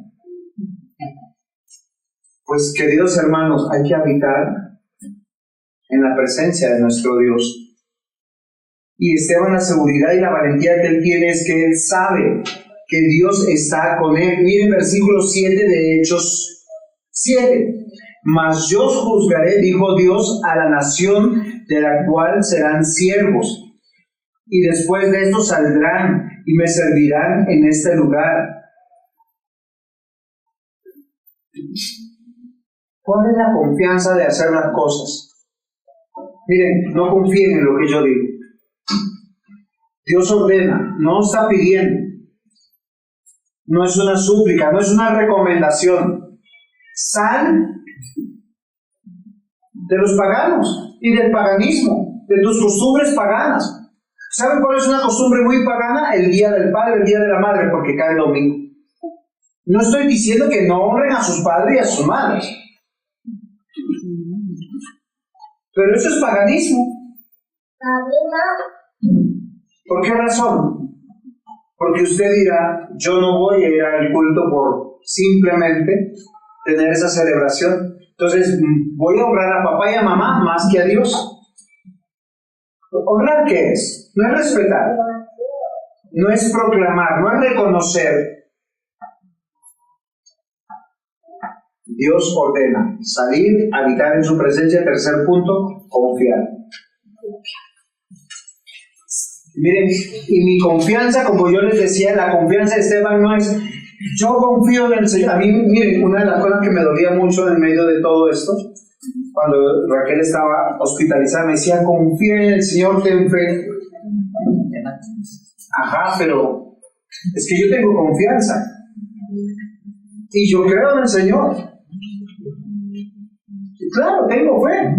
A: Pues, queridos hermanos, hay que habitar en la presencia de nuestro Dios. Y Esteban, la seguridad y la valentía que él tiene es que él sabe que Dios está con él. Miren versículo 7 de Hechos 7. Mas yo juzgaré, dijo Dios, a la nación de la cual serán siervos, y después de esto saldrán y me servirán en este lugar. ¿Cuál es la confianza de hacer las cosas? Miren, no confíen en lo que yo digo. Dios ordena, no está pidiendo. No es una súplica, no es una recomendación. Sal de los paganos y del paganismo, de tus costumbres paganas. ¿Saben cuál es una costumbre muy pagana? El día del padre, el día de la madre, porque cae el domingo. No estoy diciendo que no honren a sus padres y a sus madres, pero eso es paganismo. ¿Por qué razón? Porque usted dirá, yo no voy a ir al culto por simplemente tener esa celebración. Entonces, voy a honrar a papá y a mamá más que a Dios. ¿Honrar qué es? No es respetar, no es proclamar, no es reconocer. Dios ordena salir, habitar en su presencia. Tercer punto, confiar. Miren, y mi confianza, como yo les decía, la confianza de Esteban no es yo confío en el Señor. A mí, miren, una de las cosas que me dolía mucho en medio de todo esto, cuando Raquel estaba hospitalizada, me decía, confía en el Señor, ten fe. Ajá, pero es que yo tengo confianza y yo creo en el Señor. Y claro, tengo fe,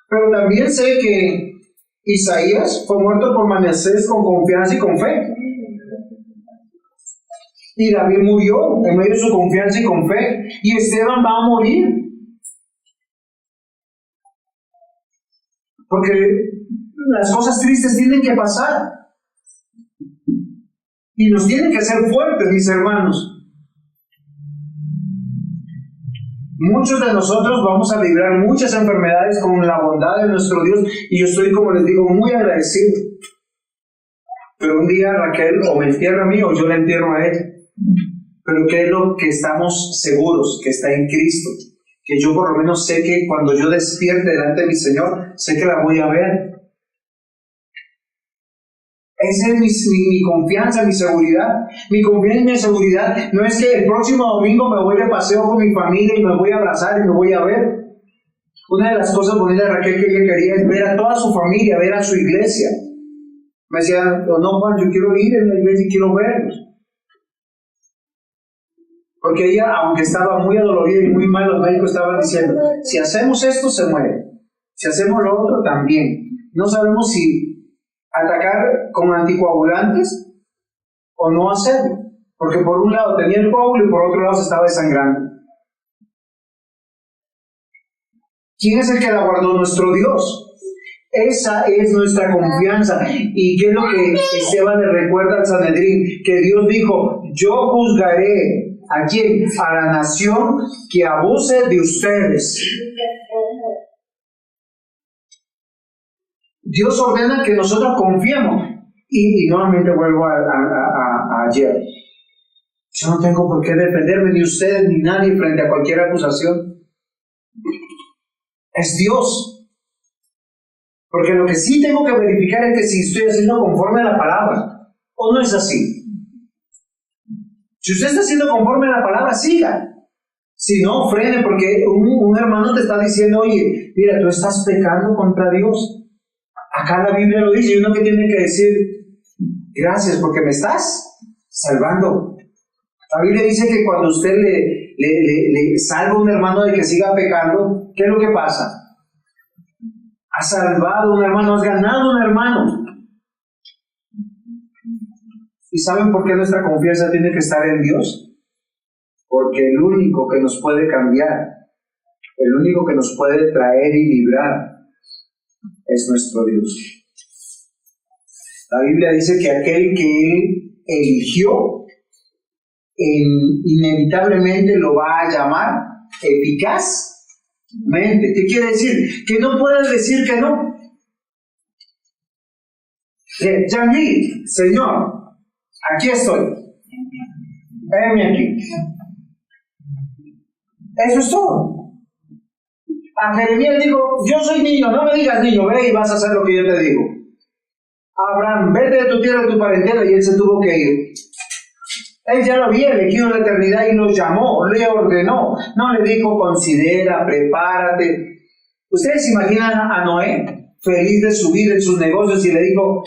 A: pero también sé que Isaías fue muerto por Manasés con confianza y con fe. Y David murió en medio de su confianza y con fe. Y Esteban va a morir. Porque las cosas tristes tienen que pasar. Y nos tienen que hacer fuertes, mis hermanos. Muchos de nosotros vamos a librar muchas enfermedades con la bondad de nuestro Dios. Y yo estoy, como les digo, muy agradecido. Pero un día Raquel o me entierra a mí o yo la entierro a él. Pero ¿qué es lo que estamos seguros? Que está en Cristo. Que yo por lo menos sé que cuando yo despierte delante de mi Señor, sé que la voy a ver. Esa es mi confianza, mi seguridad. Mi confianza y mi seguridad no es que el próximo domingo me voy de paseo con mi familia y me voy a abrazar y me voy a ver. Una de las cosas bonitas de Raquel que ella quería es ver a toda su familia, ver a su iglesia. Me decía, no Juan, yo quiero ir a la iglesia y quiero verlos. Porque ella, aunque estaba muy adolorida y muy mal, los médicos estaban diciendo, si hacemos esto se muere, si hacemos lo otro también. No sabemos si atacar con anticoagulantes o no hacerlo, porque por un lado tenía el coágulo y por otro lado se estaba desangrando. ¿Quién es el que la guardó? Nuestro Dios. Esa es nuestra confianza. ¿Y qué es lo que Esteban le recuerda al Sanedrín? Que Dios dijo, yo juzgaré ¿a quién? A la nación que abuse de ustedes. Dios ordena que nosotros confiemos. Y nuevamente vuelvo a ayer. Yo no tengo por qué defenderme ni ustedes ni nadie frente a cualquier acusación. Es Dios. Porque lo que sí tengo que verificar es que si estoy haciendo conforme a la palabra o no es así. Si usted está haciendo conforme a la palabra, siga. Si no, frene, porque un hermano te está diciendo, oye, mira, tú estás pecando contra Dios. Acá la Biblia lo dice, y uno que tiene que decir, gracias, porque me estás salvando. La Biblia dice que cuando usted le salva a un hermano de que siga pecando, ¿qué es lo que pasa? Has salvado a un hermano, has ganado a un hermano. ¿Y saben por qué nuestra confianza tiene que estar en Dios? Porque el único que nos puede cambiar, el único que nos puede traer y librar, es nuestro Dios. La Biblia dice que aquel que Él eligió, inevitablemente lo va a llamar eficazmente. ¿Qué quiere decir? Que no puede decir que no. Yamil, Señor, aquí estoy. Véanme aquí. Eso es todo. A Jeremías dijo, yo soy niño, no me digas niño, ve y vas a hacer lo que yo te digo. Abraham, vete de tu tierra y tu parentela, y él se tuvo que ir. Él ya lo había elegido en la eternidad y lo llamó, le ordenó. No le dijo, considera, prepárate. ¿Ustedes se imaginan a Noé, feliz de su vida en sus negocios, y le dijo,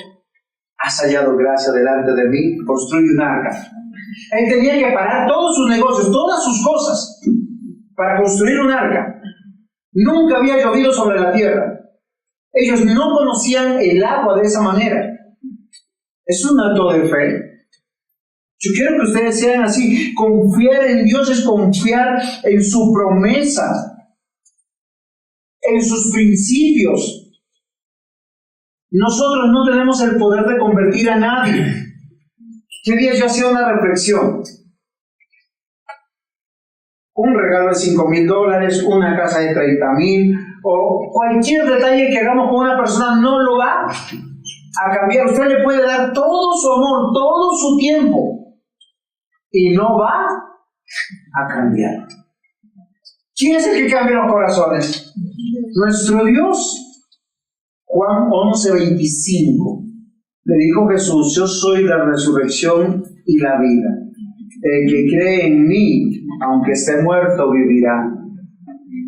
A: has hallado gracia delante de mí, construye un arca? Él tenía que parar todos sus negocios, todas sus cosas, para construir un arca. Nunca había llovido sobre la tierra. Ellos no conocían el agua de esa manera. Es un acto de fe. Yo quiero que ustedes sean así. Confiar en Dios es confiar en su promesa, en sus principios. Nosotros no tenemos el poder de convertir a nadie. ¿Qué día yo hacía una reflexión? Un regalo de $5,000, una casa de 30,000, o cualquier detalle que hagamos con una persona no lo va a cambiar. Usted le puede dar todo su amor, todo su tiempo, y no va a cambiar. ¿Quién es el que cambia los corazones? Nuestro Dios. Juan 11:25. Le dijo Jesús, yo soy la resurrección y la vida. El que cree en mí, aunque esté muerto, vivirá.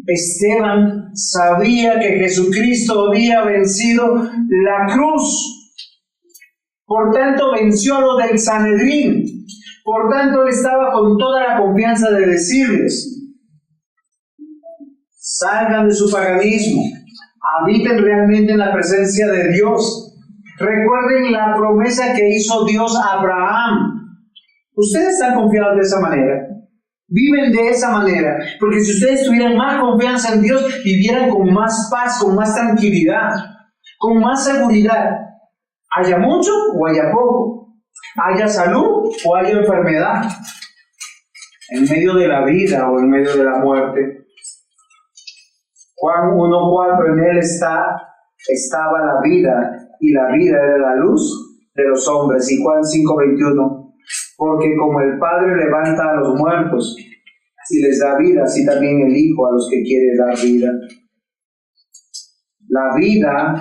A: Esteban sabía que Jesucristo había vencido la cruz. Por tanto, venció a los del Sanedrín. Por tanto, él estaba con toda la confianza de decirles, salgan de su paganismo, habiten realmente en la presencia de Dios. Recuerden la promesa que hizo Dios a Abraham. Ustedes están confiados de esa manera, viven de esa manera, porque si ustedes tuvieran más confianza en Dios, vivieran con más paz, con más tranquilidad, con más seguridad. Haya mucho o haya poco, haya salud o haya enfermedad, en medio de la vida o en medio de la muerte. Juan 1:4, en él estaba la vida, y la vida era la luz de los hombres. Y Juan 5:21, Porque como el Padre levanta a los muertos y les da vida, así también el Hijo a los que quiere dar vida. La vida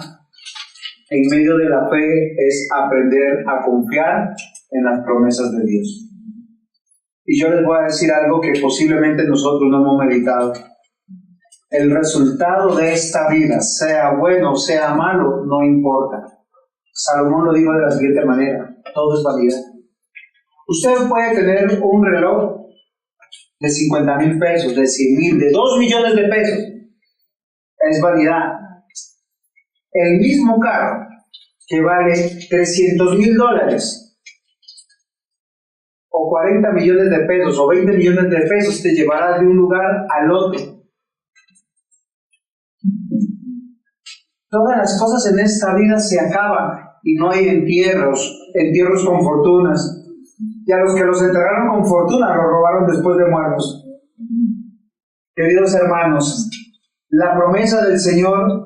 A: en medio de la fe es aprender a confiar en las promesas de Dios. Y yo les voy a decir algo que posiblemente nosotros no hemos meditado. El resultado de esta vida, sea bueno o sea malo, no importa. Salomón lo dijo de la siguiente manera: todo es vanidad. Usted puede tener un reloj de 50,000 pesos, de 100,000, de 2 millones de pesos. Es vanidad. El mismo carro que vale $300,000 o 40 millones de pesos o 20 millones de pesos te llevará de un lugar al otro. Todas las cosas en esta vida se acaban y no hay entierros con fortunas. Y a los que los enterraron con fortuna los robaron después de muertos. Queridos hermanos, la promesa del Señor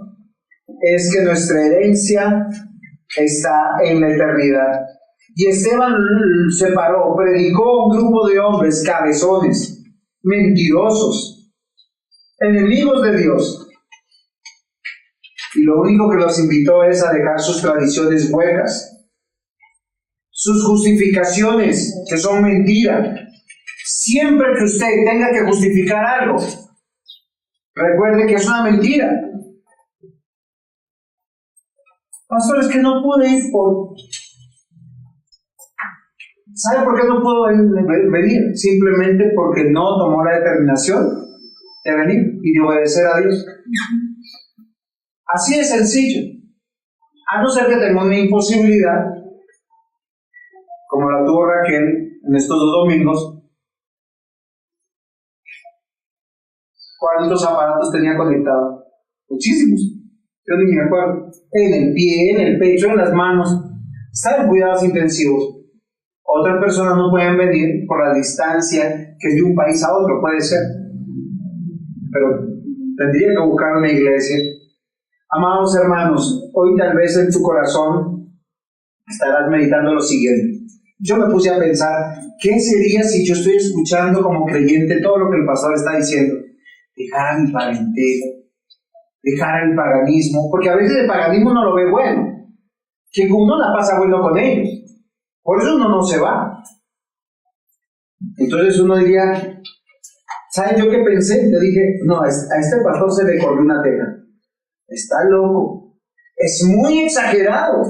A: es que nuestra herencia está en la eternidad. Y Esteban se paró, predicó a un grupo de hombres cabezones, mentirosos, enemigos de Dios. Y lo único que los invitó es a dejar sus tradiciones huecas, sus justificaciones, que son mentiras. Siempre que usted tenga que justificar algo, recuerde que es una mentira. Pastor, es que no pude ir por... ¿Sabe por qué no pudo venir? Simplemente porque no tomó la determinación de venir y de obedecer a Dios. Así de sencillo. A no ser que tenga una imposibilidad, como la tuvo Raquel en estos 2 domingos. ¿Cuántos aparatos tenía conectados? Muchísimos. Yo ni me acuerdo. En el pie, en el pecho, en las manos. Están en cuidados intensivos. Otras personas no pueden venir por la distancia que es de un país a otro, puede ser. Pero tendría que buscar una iglesia. Amados hermanos, hoy tal vez en tu corazón estarás meditando lo siguiente. Yo me puse a pensar, ¿qué sería si yo estoy escuchando como creyente todo lo que el pastor está diciendo? Dejar a mi parentela, dejar el paganismo, porque a veces el paganismo no lo ve bueno, que uno la pasa bueno con ellos, por eso uno no se va. Entonces uno diría, ¿saben yo qué pensé? Yo dije, no, a este pastor se le corrió una teja, está loco, es muy exagerado.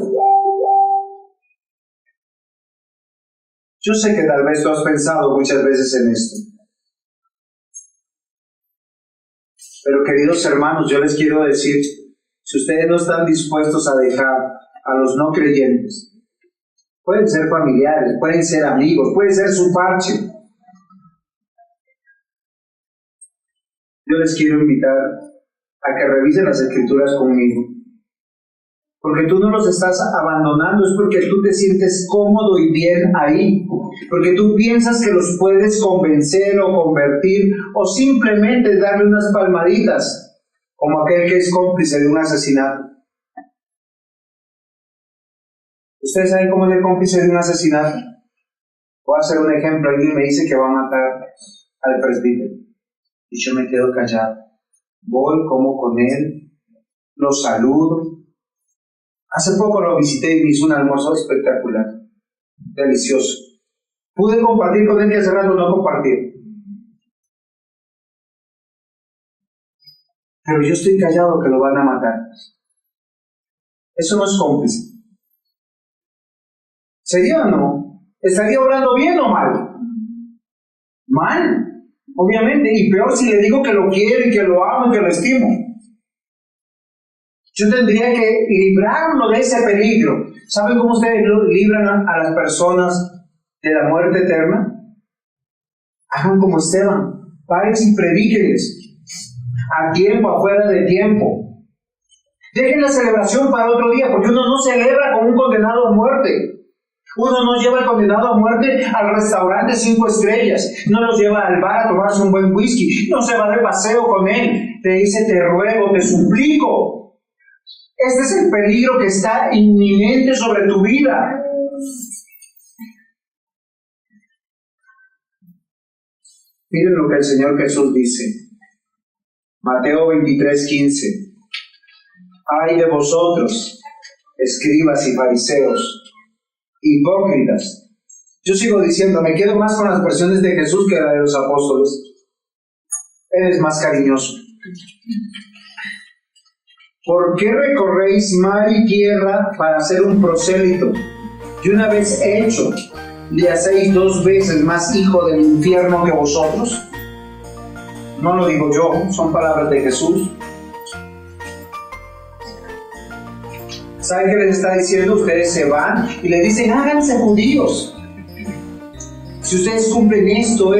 A: Yo sé que tal vez tú has pensado muchas veces en esto. Pero queridos hermanos, yo les quiero decir, si ustedes no están dispuestos a dejar a los no creyentes, pueden ser familiares, pueden ser amigos, pueden ser su parche. Yo les quiero invitar a que revisen las Escrituras conmigo. Porque tú no los estás abandonando, es porque tú te sientes cómodo y bien ahí. Porque tú piensas que los puedes convencer o convertir o simplemente darle unas palmaditas, como aquel que es cómplice de un asesinato. ¿Ustedes saben cómo es el cómplice de un asesinato? Voy a hacer un ejemplo. Alguien me dice que va a matar al presbítero y yo me quedo callado. Voy, como con él, lo saludo. Hace poco lo visité y me hizo un almuerzo espectacular, delicioso. Pude compartir con él que hace rato no compartí. Pero yo estoy callado que lo van a matar. Eso no es cómplice. ¿Sería o no? ¿Estaría obrando bien o mal? Mal, obviamente. Y peor si le digo que lo quiero y que lo amo y que lo estimo. Yo tendría que librarlo de ese peligro. ¿Saben cómo ustedes libran a las personas de la muerte eterna? Hagan como Esteban. Párense y predíquenles. A tiempo, afuera de tiempo. Dejen la celebración para otro día, porque uno no celebra con un condenado a muerte. Uno no lleva al condenado a muerte al restaurante 5 estrellas. No lo lleva al bar a tomarse un buen whisky. No se va de paseo con él. Te dice, te ruego, te suplico. Este es el peligro que está inminente sobre tu vida. Miren lo que el Señor Jesús dice. Mateo 23:15. Ay de vosotros, escribas y fariseos, hipócritas. Yo sigo diciendo, me quedo más con las versiones de Jesús que la de los apóstoles. Él es más cariñoso. ¿Por qué recorréis mar y tierra para hacer un prosélito? Y una vez hecho, ¿le hacéis 2 veces más hijo del infierno que vosotros? No lo digo yo, son palabras de Jesús. ¿Saben qué les está diciendo? Ustedes se van y le dicen, háganse judíos. Si ustedes cumplen esto,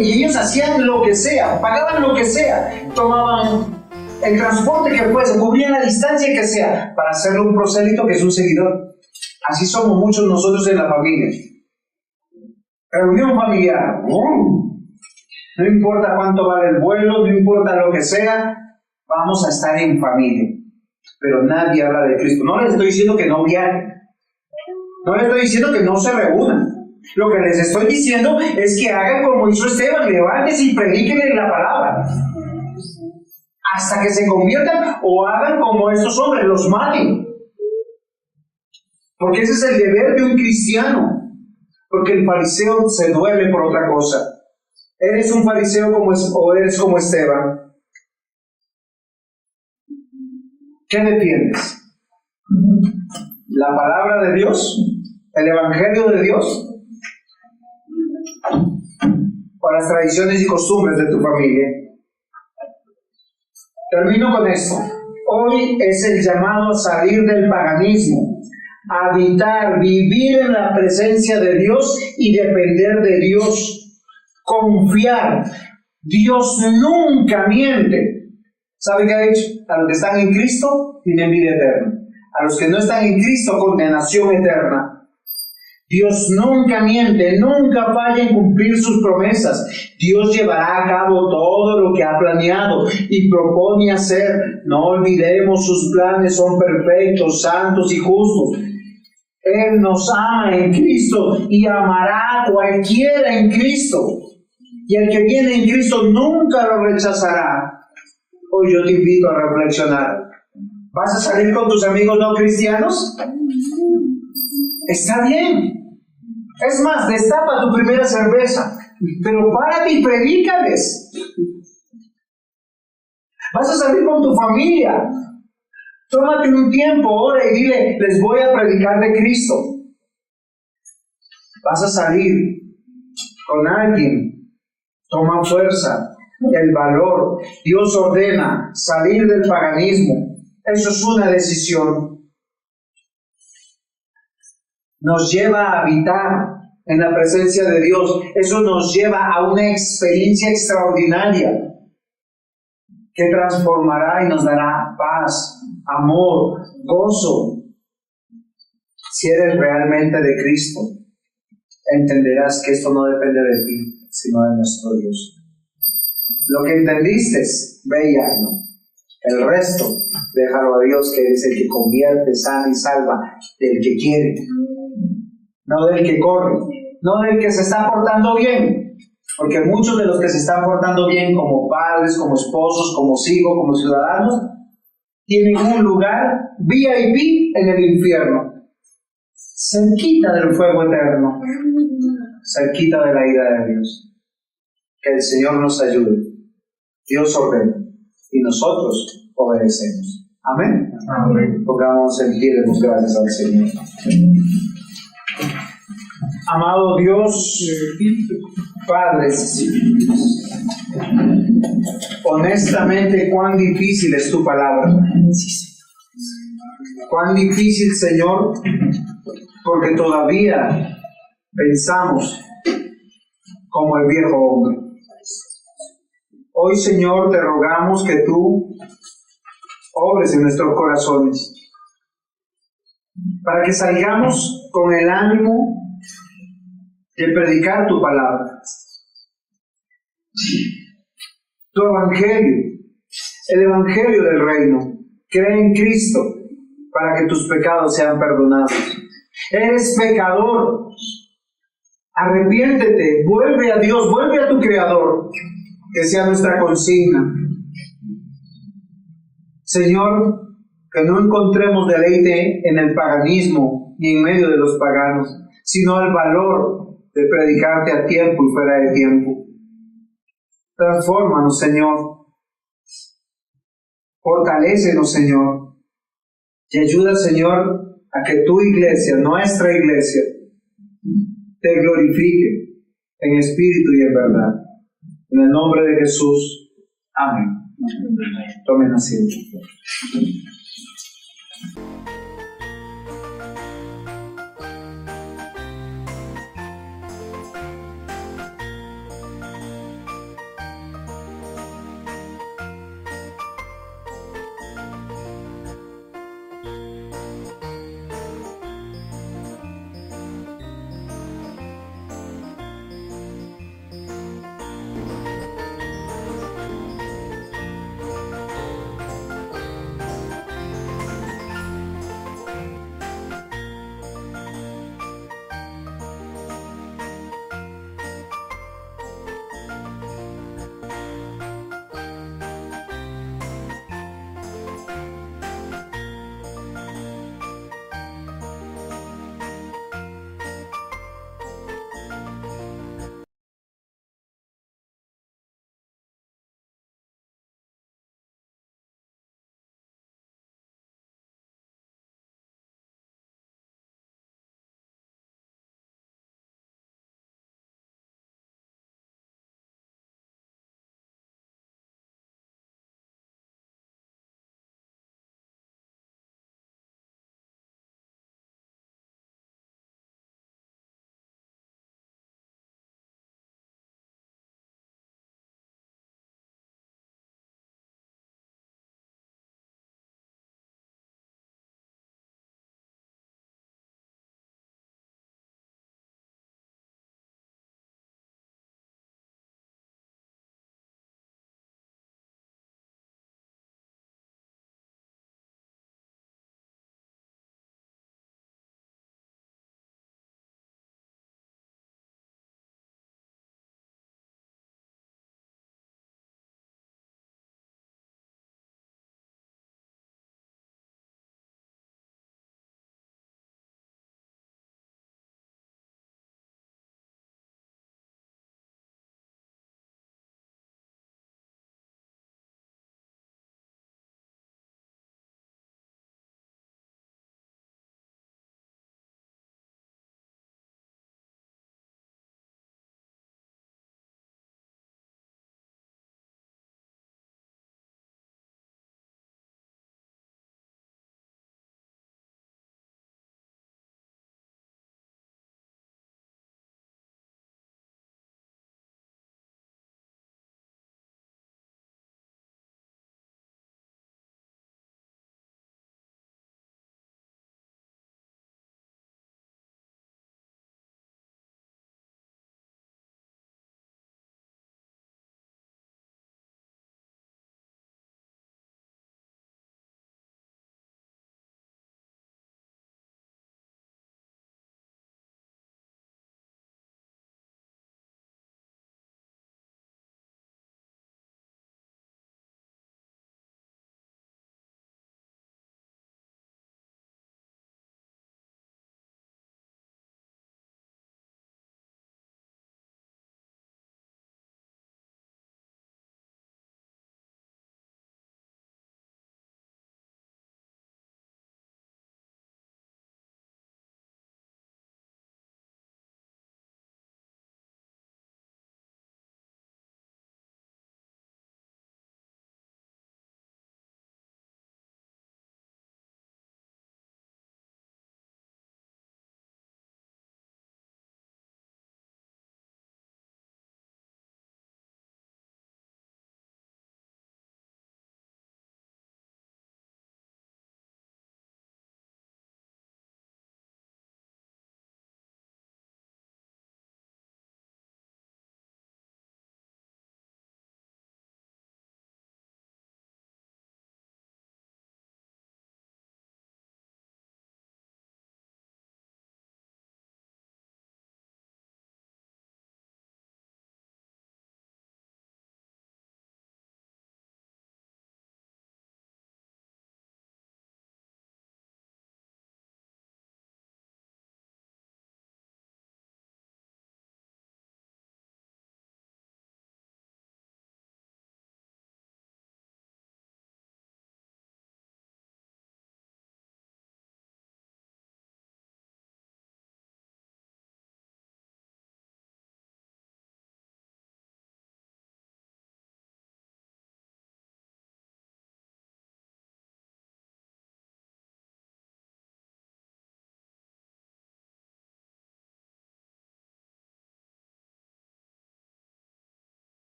A: y ellos hacían lo que sea, pagaban lo que sea, tomaban el transporte que fuese, cubrían la distancia que sea, para hacerle un prosélito que es un seguidor. Así somos muchos nosotros en la familia. Reunión familiar. No importa cuánto vale el vuelo, no importa lo que sea, vamos a estar en familia. Pero nadie habla de Cristo. No les estoy diciendo que no viajen. No les estoy diciendo que no se reúnan. Lo que les estoy diciendo es que hagan como hizo Esteban, levántense y predíquenle la palabra. Hasta que se conviertan, o hagan como estos hombres, los maten. Porque ese es el deber de un cristiano. Porque el fariseo se duele por otra cosa. ¿Eres un fariseo o eres como Esteban? ¿Qué defiendes? ¿La palabra de Dios? ¿El evangelio de Dios? ¿O las tradiciones y costumbres de tu familia? Termino con esto. Hoy es el llamado a salir del paganismo, habitar, vivir en la presencia de Dios y depender de Dios. Confiar. Dios nunca miente. ¿Sabe qué ha dicho? A los que están en Cristo tienen vida eterna. A los que no están en Cristo, condenación eterna. Dios nunca miente, nunca falla en cumplir sus promesas. Dios llevará a cabo todo lo que ha planeado y propone hacer. No olvidemos, sus planes son perfectos, santos y justos. Él nos ama en Cristo y amará a cualquiera en Cristo. Y el que viene en Cristo nunca lo rechazará. Hoy yo te invito a reflexionar. ¿Vas a salir con tus amigos no cristianos? Está bien. Es más, destapa tu primera cerveza, pero párate y predícales. Vas a salir con tu familia. Tómate un tiempo, ora y dile, les voy a predicar de Cristo. Vas a salir con alguien. Toma fuerza, el valor. Dios ordena salir del paganismo. Eso es una decisión. Nos lleva a habitar en la presencia de Dios. Eso nos lleva a una experiencia extraordinaria que transformará y nos dará paz, amor, gozo. Si eres realmente de Cristo, entenderás que esto no depende de ti, sino de nuestro Dios. Lo que entendiste, ve y hazlo. El resto, déjalo a Dios, que es el que convierte, sana y salva, del que quiere. No del que corre, no del que se está portando bien, porque muchos de los que se están portando bien como padres, como esposos, como hijos, como ciudadanos, tienen un lugar VIP en el infierno, cerquita del fuego eterno, cerquita de la ira de Dios. Que el Señor nos ayude. Dios ordena y nosotros obedecemos. Amén. Amén. Pongamos en pie, demos gracias al Señor. Amado Dios, Padre, honestamente, cuán difícil es tu palabra. Cuán difícil, Señor, porque todavía pensamos como el viejo hombre. Hoy, Señor, te rogamos que tú obres en nuestros corazones, para que salgamos con el ánimo de predicar tu palabra, tu evangelio, el evangelio del reino. Cree en Cristo para que tus pecados sean perdonados. Eres pecador, Arrepiéntete, vuelve a Dios, vuelve a tu Creador, que sea nuestra consigna. Señor, que no encontremos deleite en el paganismo ni en medio de los paganos, sino el valor de predicarte a tiempo y fuera de tiempo. Transfórmanos, Señor. Fortalécenos, Señor. Y ayuda, Señor, a que tu iglesia, nuestra iglesia, te glorifique en espíritu y en verdad. En el nombre de Jesús. Amén. Tomen asiento.